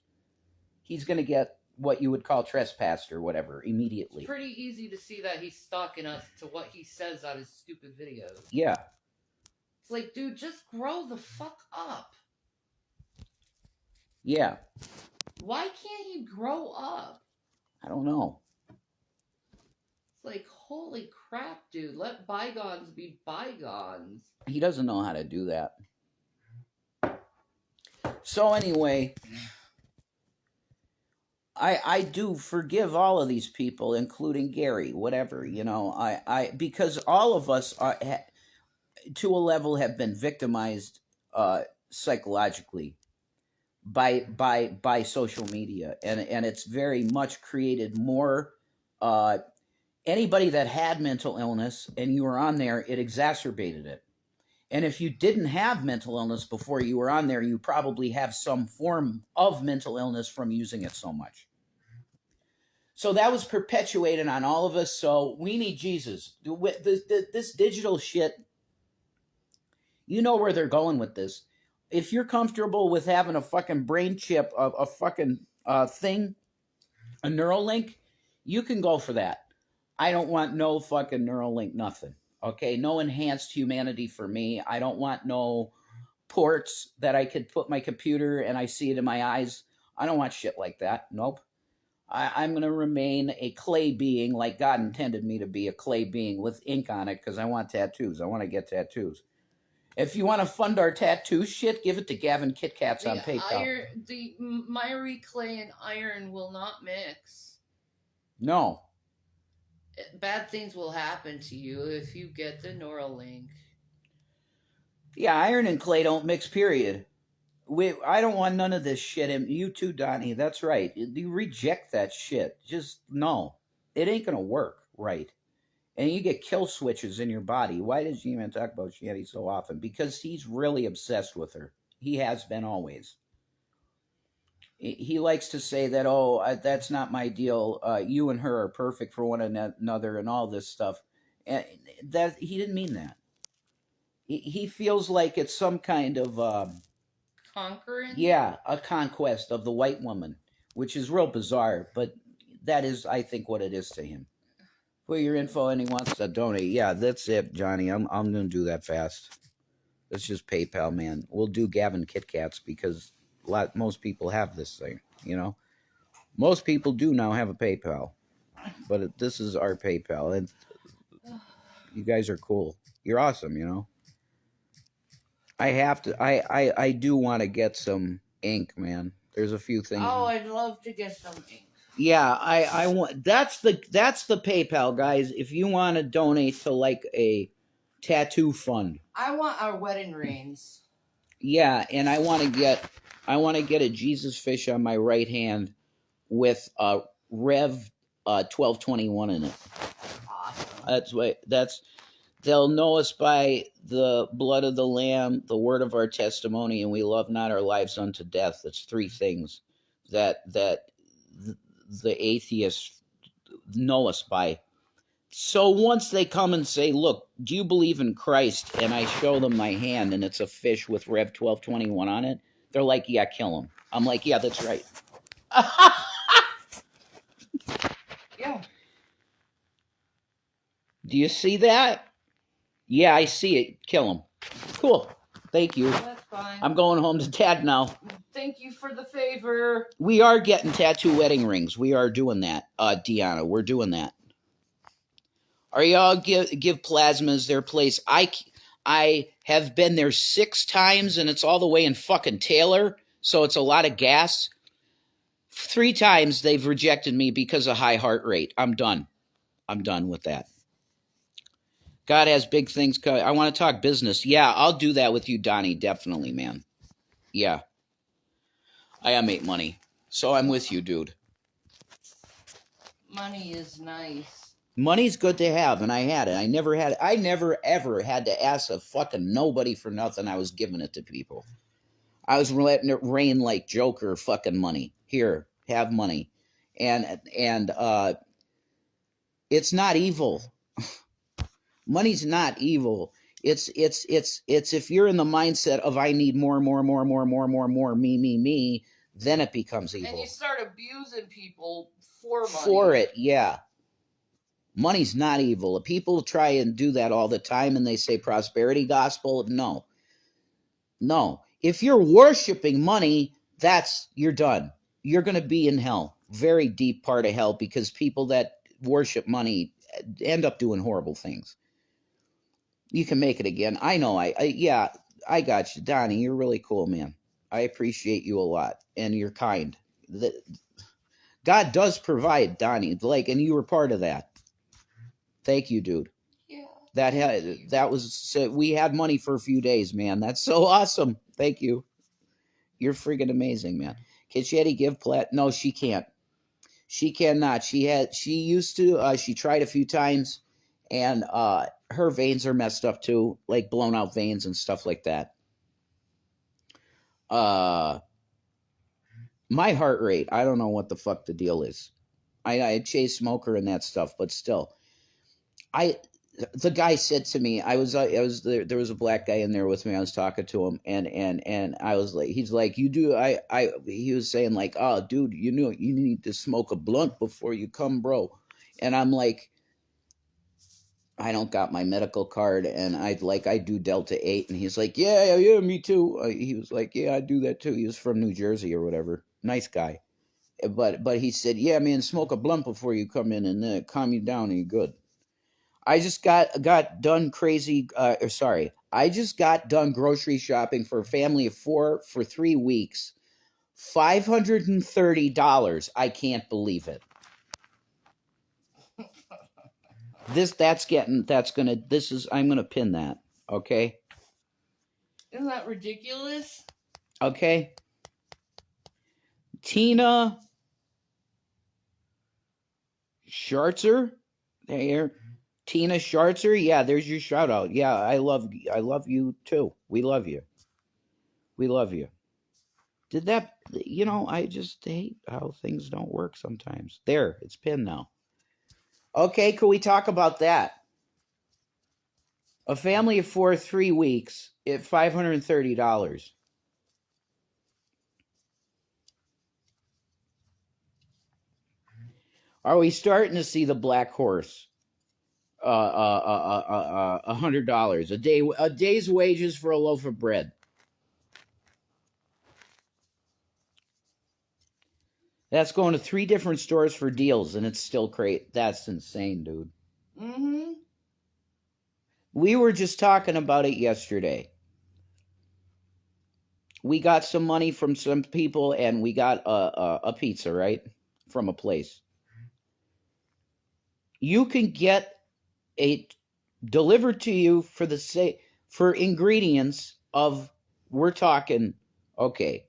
he's going to get what you would call trespassed or whatever immediately. It's pretty easy to see that he's stalking us to what he says on his stupid videos. Yeah. It's like, dude, just grow the fuck up. Yeah. Why can't he grow up? I don't know. It's like, holy crap, dude. Let bygones be bygones. He doesn't know how to do that. So anyway, I do forgive all of these people, including Gary, whatever, you know. Because all of us are, to a level, have been victimized psychologically by social media, and it's very much created more Anybody that had mental illness and you were on there, it exacerbated it. And if you didn't have mental illness before you were on there, you probably have some form of mental illness from using it so much. So that was perpetuated on all of us. So we need Jesus. This digital shit, you know where they're going with this. If you're comfortable with having a fucking brain chip, a fucking thing, a Neuralink, you can go for that. I don't want no fucking Neuralink, nothing. Okay, no enhanced humanity for me. I don't want no ports that I could put my computer and I see it in my eyes. I don't want shit like that. Nope. I'm going to remain a clay being like God intended me to be, a clay being with ink on it, because I want tattoos. I want to get tattoos. If you want to fund our tattoo shit, give it to Gavin Kit Kats on PayPal. The miry clay and iron will not mix. No. Bad things will happen to you if you get the Neuralink. Yeah, iron and clay don't mix, period. I don't want none of this shit. And you too, Donnie. That's right. You reject that shit. Just no. It ain't going to work right. And you get kill switches in your body. Why does G-Man talk about Shanny so often? Because he's really obsessed with her. He has been always. He likes to say that, oh, that's not my deal. You and her are perfect for one another and all this stuff. And that he didn't mean that. He feels like it's some kind of conquering. Yeah, a conquest of the white woman, which is real bizarre, but that is, I think, what it is to him. For your info, and he wants to donate. Yeah, that's it, Johnny. I'm gonna do that fast. Let's just PayPal, man. We'll do Gavin Kit Kats because most people have this thing. You know, most people do now have a PayPal, but this is our PayPal, and you guys are cool. You're awesome. You know. I have to. I do want to get some ink, man. There's a few things. Oh, I'd love to get some ink. Yeah, I want. That's the PayPal, guys. If you want to donate to like a tattoo fund. I want our wedding rings. Yeah, and I want to get a Jesus fish on my right hand with a Rev 1221 in it. Awesome. They'll know us by the blood of the Lamb, the word of our testimony, and we love not our lives unto death. That's three things that the atheists know us by. So once they come and say, look, do you believe in Christ? And I show them my hand and it's a fish with Rev 1221 on it, they're like, yeah, kill him. I'm like, yeah, that's right. Yeah. Do you see that? Yeah, I see it. Kill him. Cool. Thank you. That's fine. I'm going home to Dad now. Thank you for the favor. We are getting tattoo wedding rings. We are doing that, Deanna. We're doing that. Are y'all give plasmas their place? I have been there 6 times, and it's all the way in fucking Taylor, so it's a lot of gas. 3 times they've rejected me because of high heart rate. I'm done. I'm done with that. God has big things. I want to talk business. Yeah, I'll do that with you, Donnie. Definitely, man. Yeah. I make money. So I'm with you, dude. Money is nice. Money's good to have, and I had it. I never ever had to ask a fucking nobody for nothing. I was giving it to people. I was letting it rain like Joker fucking money. Here, have money. And it's not evil. Money's not evil. It's if you're in the mindset of I need more, me, then it becomes evil. And you start abusing people for money. For it, yeah. Money's not evil. People try and do that all the time and they say prosperity gospel. No. If you're worshiping money, you're done. You're going to be in hell. Very deep part of hell, because people that worship money end up doing horrible things. You can make it again. I know. I got you. Donnie, you're really cool, man. I appreciate you a lot, and you're kind. God does provide, Donnie, and you were part of that. Thank you, dude. Yeah. That was, we had money for a few days, man. That's so awesome. Thank you. You're freaking amazing, man. Can Shetty give plat? No, she can't. She cannot. She used to. She tried a few times, and her veins are messed up too, like blown out veins and stuff like that. My heart rate. I don't know what the fuck the deal is. I chase smoker and that stuff, but still, the guy said to me, I was there was a black guy in there with me. I was talking to him, and I was like, he's like, you do, he was saying like, oh, dude, you need to smoke a blunt before you come, bro. And I'm like, I don't got my medical card, and I do Delta 8, and he's like, yeah, me too. He was like, yeah, I do that too. He was from New Jersey or whatever. Nice guy. But he said, yeah, man, smoke a blunt before you come in, and then calm you down, and you're good. I just got done crazy. Sorry, I just got done grocery shopping for a family of 4 for 3 weeks. $530. I can't believe it. I'm gonna pin that. Okay. Isn't that ridiculous? Okay. Tina Schartzer, there. Tina Schartzer, yeah, there's your shout out. Yeah, I love you too. We love you. We love you. Did that, I just hate how things don't work sometimes. There, it's pinned now. Okay, could we talk about that? A family of 4, 3 weeks at $530. Are we starting to see the black horse? $100 a day, a day's wages for a loaf of bread. That's going to 3 different stores for deals, and it's still great. That's insane, dude. Mm-hmm. We were just talking about it yesterday. We got some money from some people, and we got a pizza, right? From a place. You can get a delivered to you for ingredients of, we're talking, okay,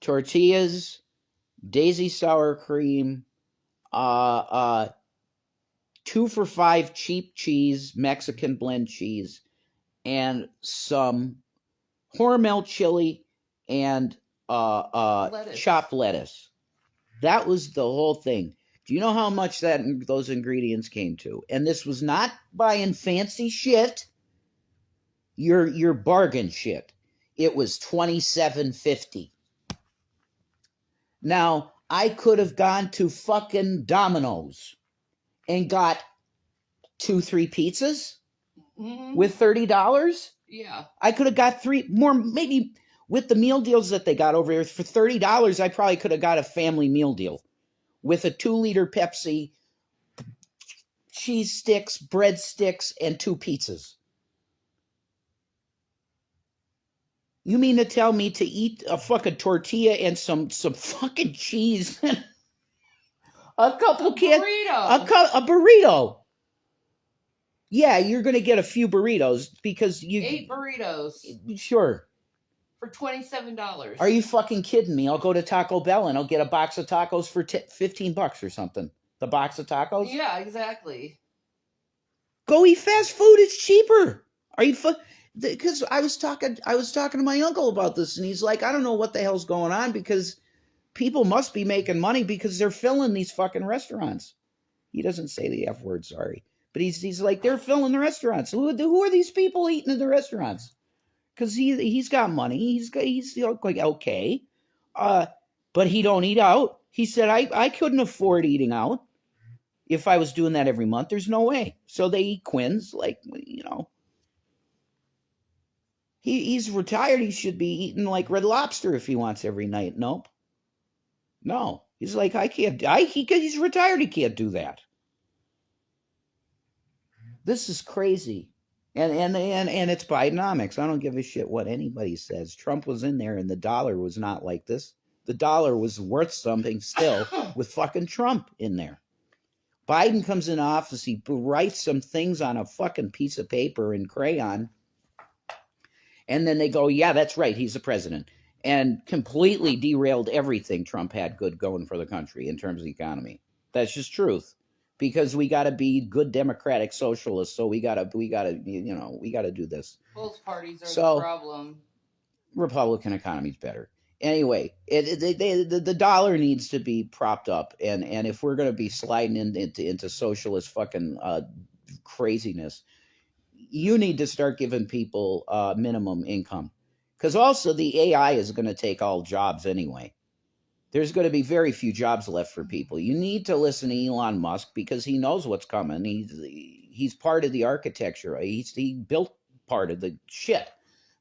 tortillas, daisy sour cream, 2 for $5 cheap cheese, Mexican blend cheese, and some Hormel chili and chopped lettuce. That was the whole thing. Do you know how much those ingredients came to? And this was not buying fancy shit. Your bargain shit. It was $27.50. Now, I could have gone to fucking Domino's and got 2, 3 pizzas with $30. Yeah. I could have got 3 more, maybe with the meal deals that they got over here for $30. I probably could have got a family meal deal with a 2-liter Pepsi, cheese sticks, bread sticks, and 2 pizzas. You mean to tell me to eat a fucking tortilla and some fucking cheese and a burrito? Yeah, you're going to get a few burritos because 8 burritos. Sure. For $27. Are you fucking kidding me? I'll go to Taco Bell and I'll get a box of tacos for $15 or something. The box of tacos? Yeah, exactly. Go eat fast food. It's cheaper. Are you because I was talking to my uncle about this, and he's like, I don't know what the hell's going on, because people must be making money because they're filling these fucking restaurants. He doesn't say the F word, sorry. But he's like, they're filling the restaurants. Who are these people eating in the restaurants? Because he's got money. He's like, okay. But he don't eat out. He said, I couldn't afford eating out if I was doing that every month. There's no way. So they eat Quinn's, like, He's retired. He should be eating like Red Lobster if he wants every night. Nope. No. He's like, I can't. He's retired. He can't do that. This is crazy. And it's Bidenomics. I don't give a shit what anybody says. Trump was in there and the dollar was not like this. The dollar was worth something still with fucking Trump in there. Biden comes in office. He writes some things on a fucking piece of paper in crayon. And then they go, yeah, that's right, he's the president. and completely derailed everything Trump had good going for the country in terms of the economy. That's just truth. Because we got to be good democratic socialists, so we got to do this. Both parties are the problem. Republican economy's better. Anyway, the dollar needs to be propped up, and if we're going to be sliding into socialist fucking craziness, you need to start giving people minimum income, because also the AI is going to take all jobs anyway. There's going to be very few jobs left for people. You need to listen to Elon Musk because he knows what's coming. He's part of the architecture. He built part of the shit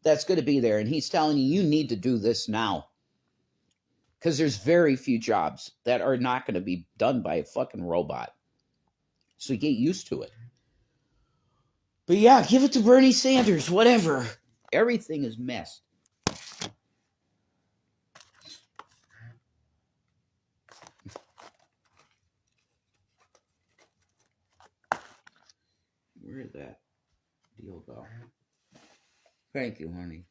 that's going to be there, and he's telling you need to do this now, because there's very few jobs that are not going to be done by a fucking robot. So get used to it. But yeah, give it to Bernie Sanders, whatever. Everything is messed. Where did that deal go? Thank you, honey.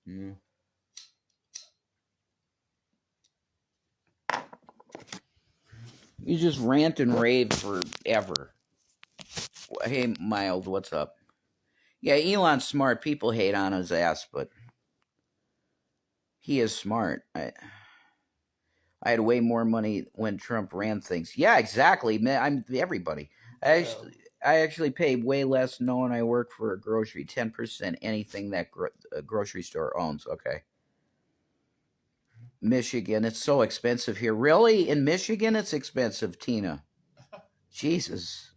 Yeah. You just rant and rave forever. Hey, Mild, what's up? Yeah, Elon's smart. People hate on his ass, but he is smart. I had way more money when Trump ran things. Yeah, exactly. I'm everybody. I actually pay way less knowing I work for a grocery. 10% anything that a grocery store owns. Okay. Michigan, it's so expensive here. Really? In Michigan, it's expensive, Tina. Jesus.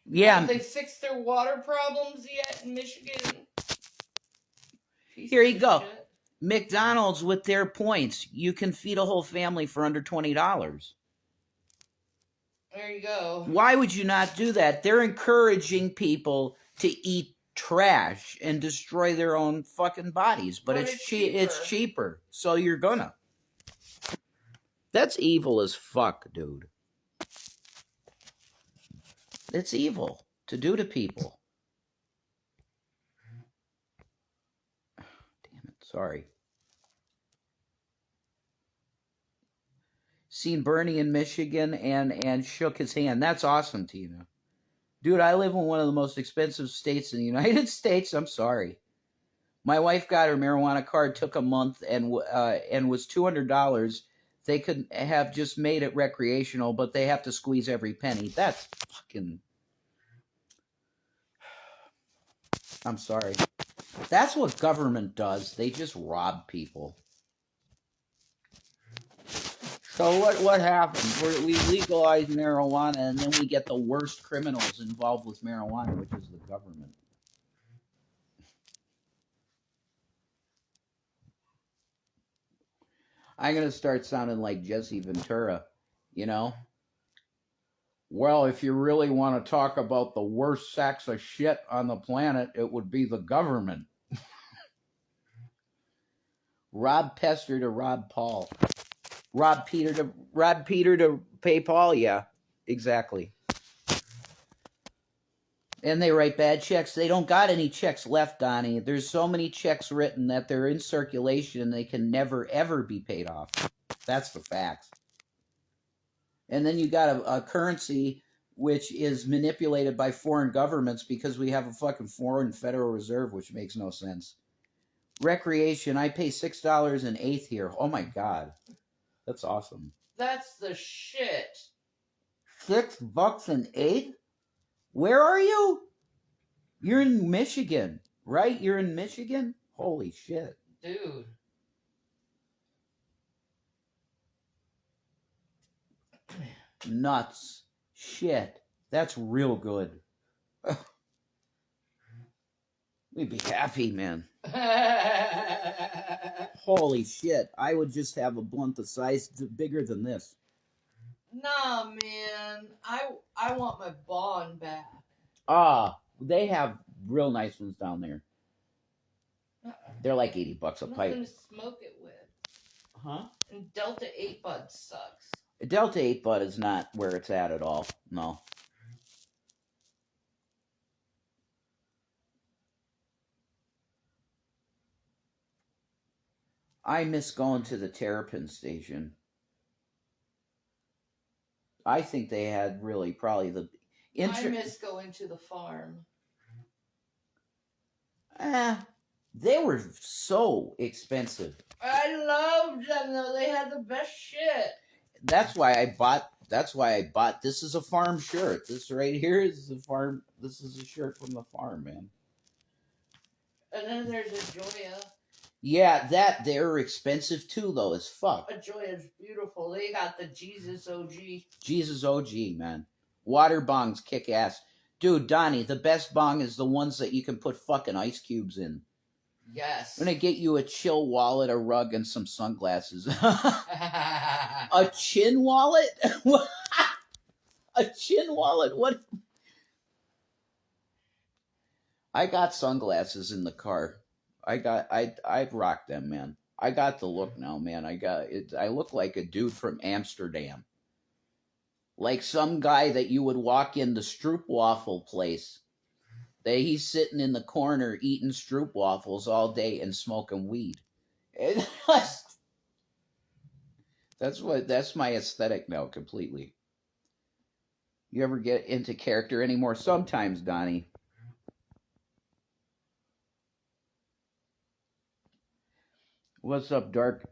Yeah. Have they fixed their water problems yet in Michigan? Here you go. Shit. McDonald's with their points. You can feed a whole family for under $20. There you go. Why would you not do that? They're encouraging people to eat trash and destroy their own fucking bodies. But it's cheaper. It's cheaper. So you're gonna. That's evil as fuck, dude. It's evil to do to people. Damn it. Sorry. Seen Bernie in Michigan and shook his hand. That's awesome, Tina. Dude, I live in one of the most expensive states in the United States. I'm sorry. My wife got her marijuana card, took a month, and was $200. They could have just made it recreational, but they have to squeeze every penny. That's fucking... I'm sorry. That's what government does. They just rob people. So what happens? We legalize marijuana, and then we get the worst criminals involved with marijuana, which is the government. I'm going to start sounding like Jesse Ventura, you know? Well, if you really want to talk about the worst sacks of shit on the planet, it would be the government. Rob Pester to Rob Paul. Rob Peter to pay Paul, yeah, exactly. And they write bad checks. They don't got any checks left, Donnie. There's so many checks written that they're in circulation and they can never, ever be paid off. That's the facts. And then you got a currency which is manipulated by foreign governments because we have a fucking foreign Federal Reserve, which makes no sense. Recreation, I pay $6 an eighth here. Oh my God. That's awesome. That's the shit. $6 an eighth? Where are you? You're in Michigan, right? You're in Michigan? Holy shit. Dude. Nuts. Shit. That's real good. We'd be happy, man. Holy shit. I would just have a blunt the size bigger than this. Nah, man. I want my bond back. They have real nice ones down there. They're like $80 a pipe. Nothing to smoke it with. Huh? And Delta 8 Bud sucks. Delta 8 Bud is not where it's at all. No. I miss going to the Terrapin station. I think they had really probably the... I miss going to the farm. They were so expensive. I loved them though. They had the best shit. That's why I bought. This is a farm shirt. This right here is a farm. This is a shirt from the farm, man. And then there's a Joya. Yeah, they're expensive too, though, as fuck. A Joya's beautiful. They got the Jesus OG. Jesus OG, man. Water bongs kick ass. Dude, Donnie, the best bong is the ones that you can put fucking ice cubes in. Yes. I'm gonna get you a chill wallet, a rug, and some sunglasses. A chin wallet? A chin wallet? What? I got sunglasses in the car. I'd rock them, man. I got the look now, man. I look like a dude from Amsterdam. Like some guy that you would walk in the stroopwafel place. He's sitting in the corner eating stroopwafels all day and smoking weed. That's my aesthetic now completely. You ever get into character anymore? Sometimes, Donnie. What's up, Danklizer?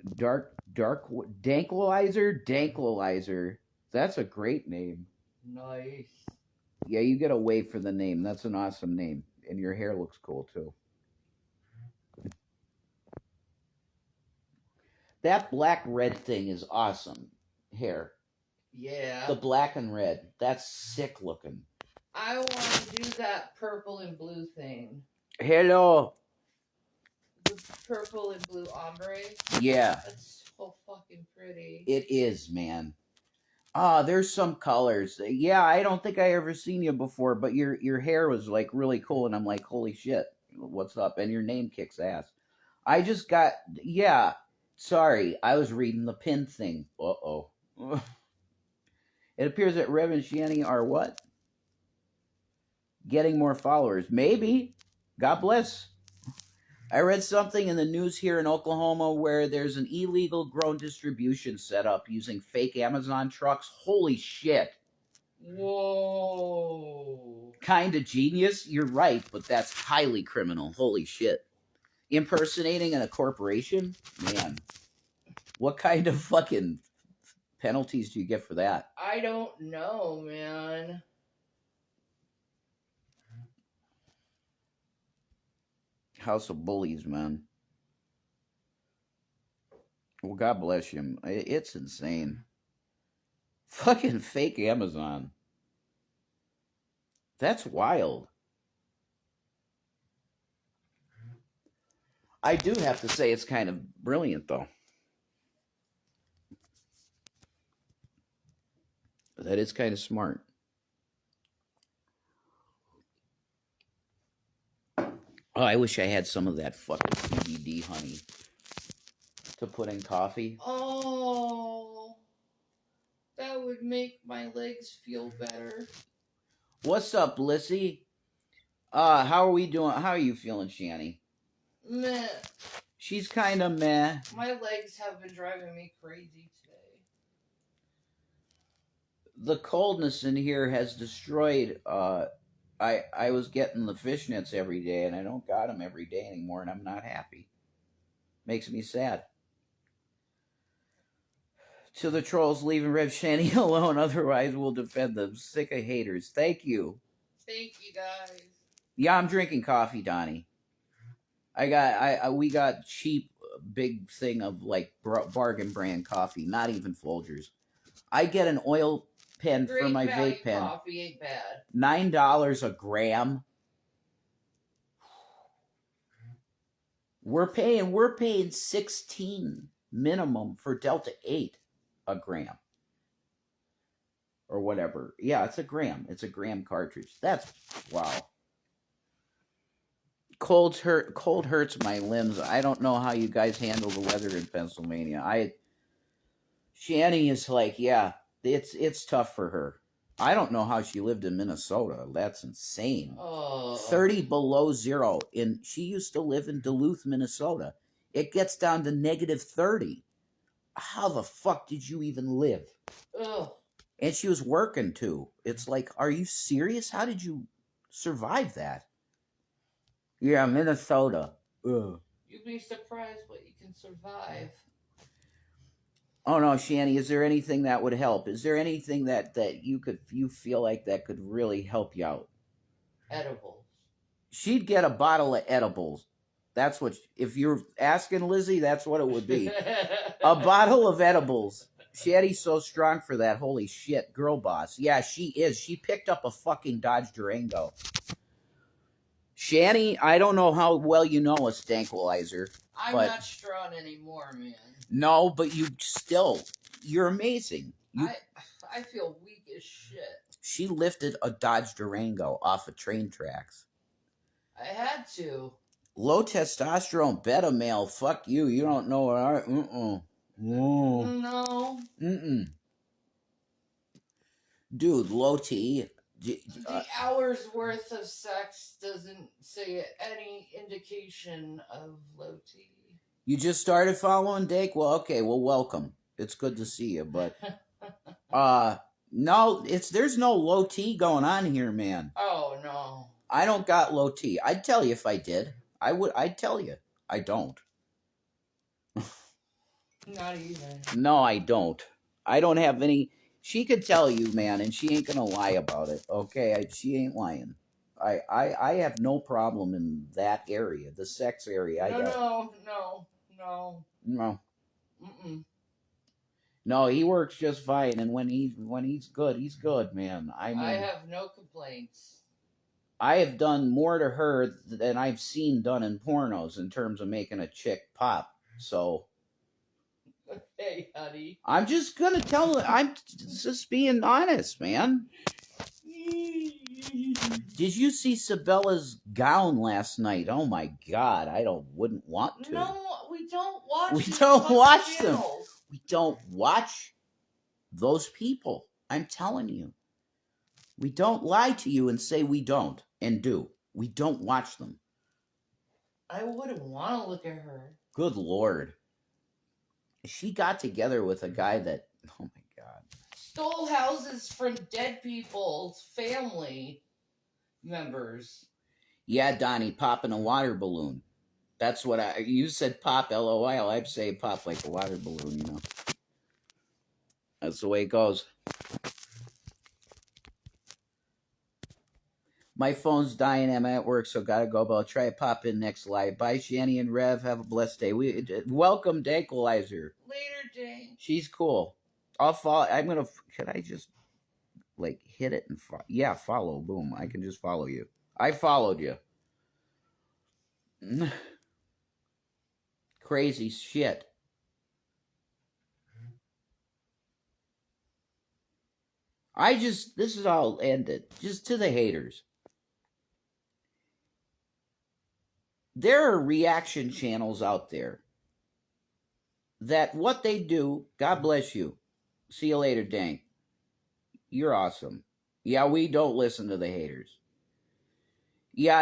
That's a great name. Nice. Yeah, you get a wave for the name. That's an awesome name. And your hair looks cool, too. That black-red thing is awesome. Hair. Yeah. The black and red. That's sick looking. I want to do that purple and blue thing. Hello. The purple and blue ombre. Yeah. That's so fucking pretty. It is, man. There's some colors. Yeah, I don't think I ever seen you before, but your hair was like really cool, and I'm like, holy shit, what's up? And your name kicks ass. I just got, yeah, sorry, I was reading the pin thing. Uh-oh. It appears that Rev and Shanny are what? Getting more followers. Maybe. God bless. I read something in the news here in Oklahoma where there's an illegal drone distribution set up using fake Amazon trucks. Holy shit. Whoa. Kind of genius. You're right, but that's highly criminal. Holy shit. Impersonating a corporation? Man. What kind of fucking penalties do you get for that? I don't know, man. House of Bullies, man. Well, God bless you. It's insane. Fucking fake Amazon. That's wild. I do have to say it's kind of brilliant, though. That is kind of smart. Oh, I wish I had some of that fucking CBD honey to put in coffee. Oh, that would make my legs feel better. What's up, Lissy? How are we doing? How are you feeling, Shanny? Meh. She's kind of meh. My legs have been driving me crazy today. The coldness in here has destroyed... I was getting the fishnets every day, and I don't got them every day anymore, and I'm not happy. Makes me sad. To the trolls, leaving Rev Shanny alone, otherwise we'll defend them. Sick of haters. Thank you. Thank you, guys. Yeah, I'm drinking coffee, Donnie. We got cheap, big thing of like bargain brand coffee, not even Folgers. I get an oil pen for my vape pen. Coffee ain't bad. $9 a gram. We're paying 16 minimum for Delta 8 a gram. Or whatever. Yeah, it's a gram. It's a gram cartridge. That's wow. Cold hurts my limbs. I don't know how you guys handle the weather in Pennsylvania. Shanny is like, yeah, it's tough for her. I don't know how she lived in Minnesota. That's insane. 30 below zero. She used to live in Duluth, Minnesota. It gets down to -30. How the fuck did you even live? Ugh. And she was working too. It's like, are you serious? How did you survive that? Yeah, Minnesota. Ugh. You'd be surprised what you can survive. Oh no, Shanny, is there anything that would help? Is there anything that you feel like that could really help you out? Edibles. She'd get a bottle of edibles. That's what, if you're asking Lizzie, that's what it would be. A bottle of edibles. Shanny's so strong for that. Holy shit, girl boss. Yeah, she is. She picked up a fucking Dodge Durango. Shanny, I don't know how well you know a stankwalizer. I'm not strong anymore, man. No, but you're amazing. I feel weak as shit. She lifted a Dodge Durango off of train tracks. I had to. Low testosterone, beta male. Fuck you. You don't know what I. No. Dude, low T. The hour's worth of sex doesn't say any indication of low T. You just started following Dake? Well, okay. Well, welcome. It's good to see you, but no, there's no low T going on here, man. Oh no. I don't got low T. I'd tell you if I did. I'd tell you. I don't. Not even. No, I don't. I don't have any. She could tell you, man, and she ain't gonna lie about it. Okay, she ain't lying. I have no problem in that area, the sex area. No. No, he works just fine, and when he's good, man. I mean, I have no complaints. I have done more to her than I've seen done in pornos in terms of making a chick pop. So. Okay, honey. I'm just gonna tell her. I'm just being honest, man. Did you see Sabella's gown last night? Oh my God, wouldn't want to. No, we don't watch. We don't watch channels. them. We don't watch those people. I'm telling you. We don't lie to you and say we don't and do. We don't watch them. I wouldn't want to look at her. Good Lord. She got together with a guy that, oh my God. Stole houses from dead people's family members. Yeah, Donnie, popping a water balloon. That's what you said pop, LOL. I'd say pop like a water balloon, you know. That's the way it goes. My phone's dying. I'm at work, so gotta go, but I'll try to pop in next live. Bye, Shanny and Rev. Have a blessed day. Welcome, Dankalizer. Later, Dane. She's cool. I'll follow. Can I just, like, hit it and yeah, follow. Boom. I can just follow you. I followed you. Crazy shit. This is all ended. Just to the haters. There are reaction channels out there that what they do, God bless you. See you later, Dank. You're awesome. Yeah, we don't listen to the haters. Yeah,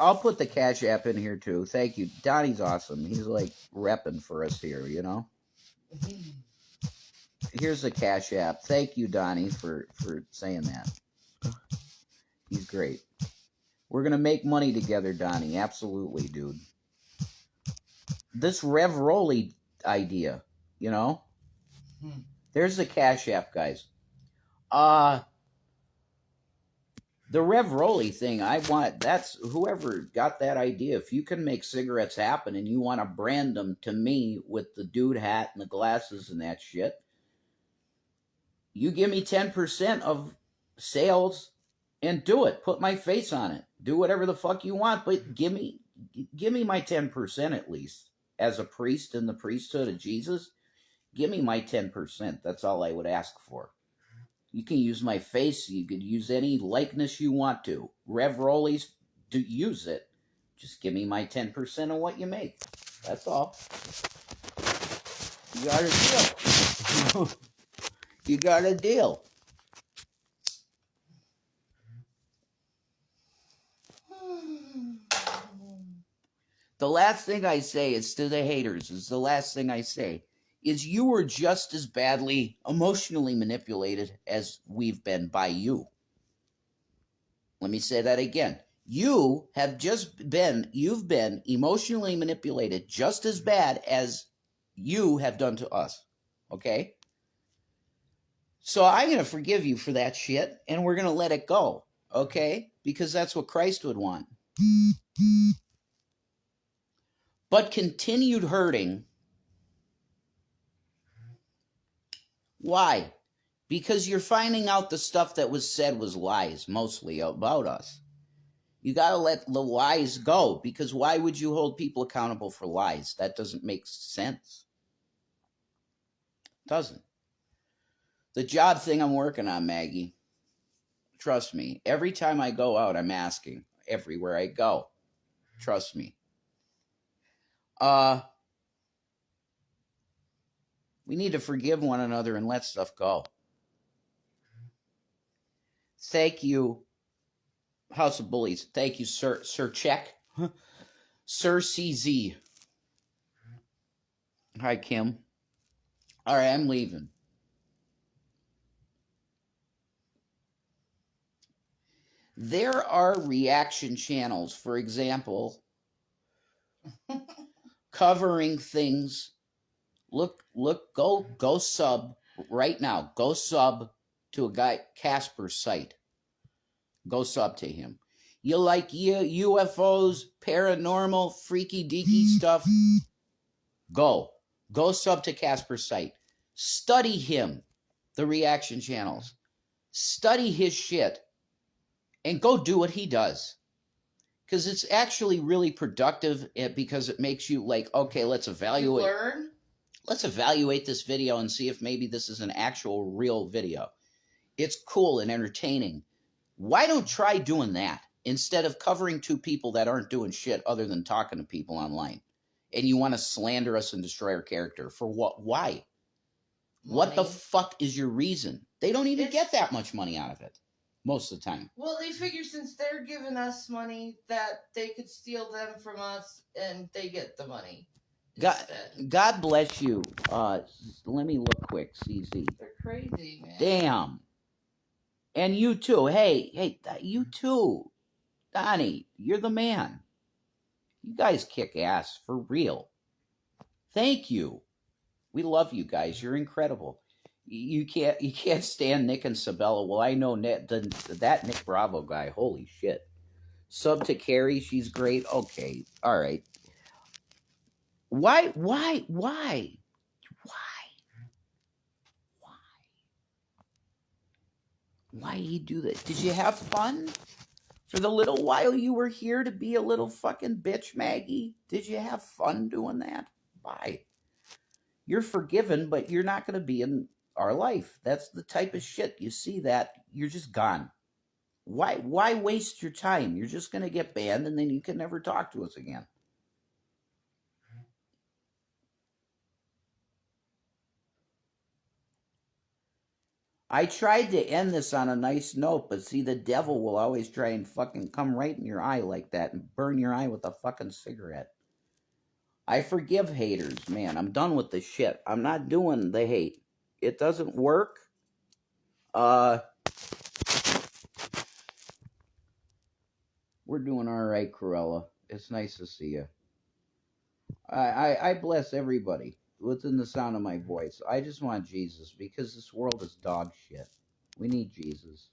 I'll put the Cash App in here too. Thank you. Donnie's awesome. He's like repping for us here, you know? Here's the Cash App. Thank you, Donnie, for saying that. He's great. We're going to make money together, Donnie. Absolutely, dude. This Rev Rolly idea, you know? There's the Cash App, guys. The Rev Rolly thing, that's whoever got that idea. If you can make cigarettes happen and you want to brand them to me with the dude hat and the glasses and that shit, you give me 10% of sales and do it. Put my face on it. Do whatever the fuck you want, but give me my 10% at least. As a priest in the priesthood of Jesus, give me my 10%. That's all I would ask for. You can use my face. You could use any likeness you want to. Rev Rollies, use it. Just give me my 10% of what you make. That's all. You got a deal. You got a deal. The last thing I say is to the haters, is the last thing I say, is you were just as badly emotionally manipulated as we've been by you. Let me say that again. You've been emotionally manipulated just as bad as you have done to us. Okay? So I'm going to forgive you for that shit, and we're going to let it go. Okay? Because that's what Christ would want. But continued hurting. Why? Because you're finding out the stuff that was said was lies, mostly about us. You got to let the lies go, because why would you hold people accountable for lies? That doesn't make sense. Doesn't. The job thing I'm working on, Maggie, trust me, every time I go out, I'm asking, everywhere I go, trust me. We need to forgive one another and let stuff go. Thank you, House of Bullies. Thank you, Sir Check. Sir CZ. Hi, Kim. All right, I'm leaving. There are reaction channels, for example, covering things. Look, go sub right now. Go sub to a guy, Casper's site. Go sub to him. You like UFOs, paranormal, freaky deaky stuff? Go sub to Casper's site. Study him, the reaction channels. Study his shit and go do what he does. Because it's actually really productive, because it makes you like, okay, let's evaluate. Learn? Let's evaluate this video and see if maybe this is an actual real video. It's cool and entertaining. Why don't try doing that instead of covering two people that aren't doing shit other than talking to people online? And you want to slander us and destroy our character. For what? Why? Money. What the fuck is your reason? They don't even get that much money out of it. Most of the time. Well, they figure since they're giving us money that they could steal them from us and they get the money. God bless you. Let me look quick, CZ. They're crazy, man. Damn. And you too. Hey, you too. Donnie, you're the man. You guys kick ass for real. Thank you. We love you guys. You're incredible. You can't stand Nick and Sabella. Well, I know that Nick Bravo guy. Holy shit. Sub to Carrie. She's great. Okay. All right. Why you do that? Did you have fun? For the little while you were here to be a little fucking bitch, Maggie? Did you have fun doing that? Why? You're forgiven, but you're not going to be in our life. That's the type of shit. You see that, you're just gone. Why waste your time? You're just going to get banned, and then you can never talk to us again. I tried to end this on a nice note, but see, the devil will always try and fucking come right in your eye like that and burn your eye with a fucking cigarette. I forgive haters, man. I'm done with the shit. I'm not doing the hate. It doesn't work. We're doing all right, Corella. It's nice to see you. I bless everybody within the sound of my voice. I just want Jesus, because this world is dog shit. We need Jesus.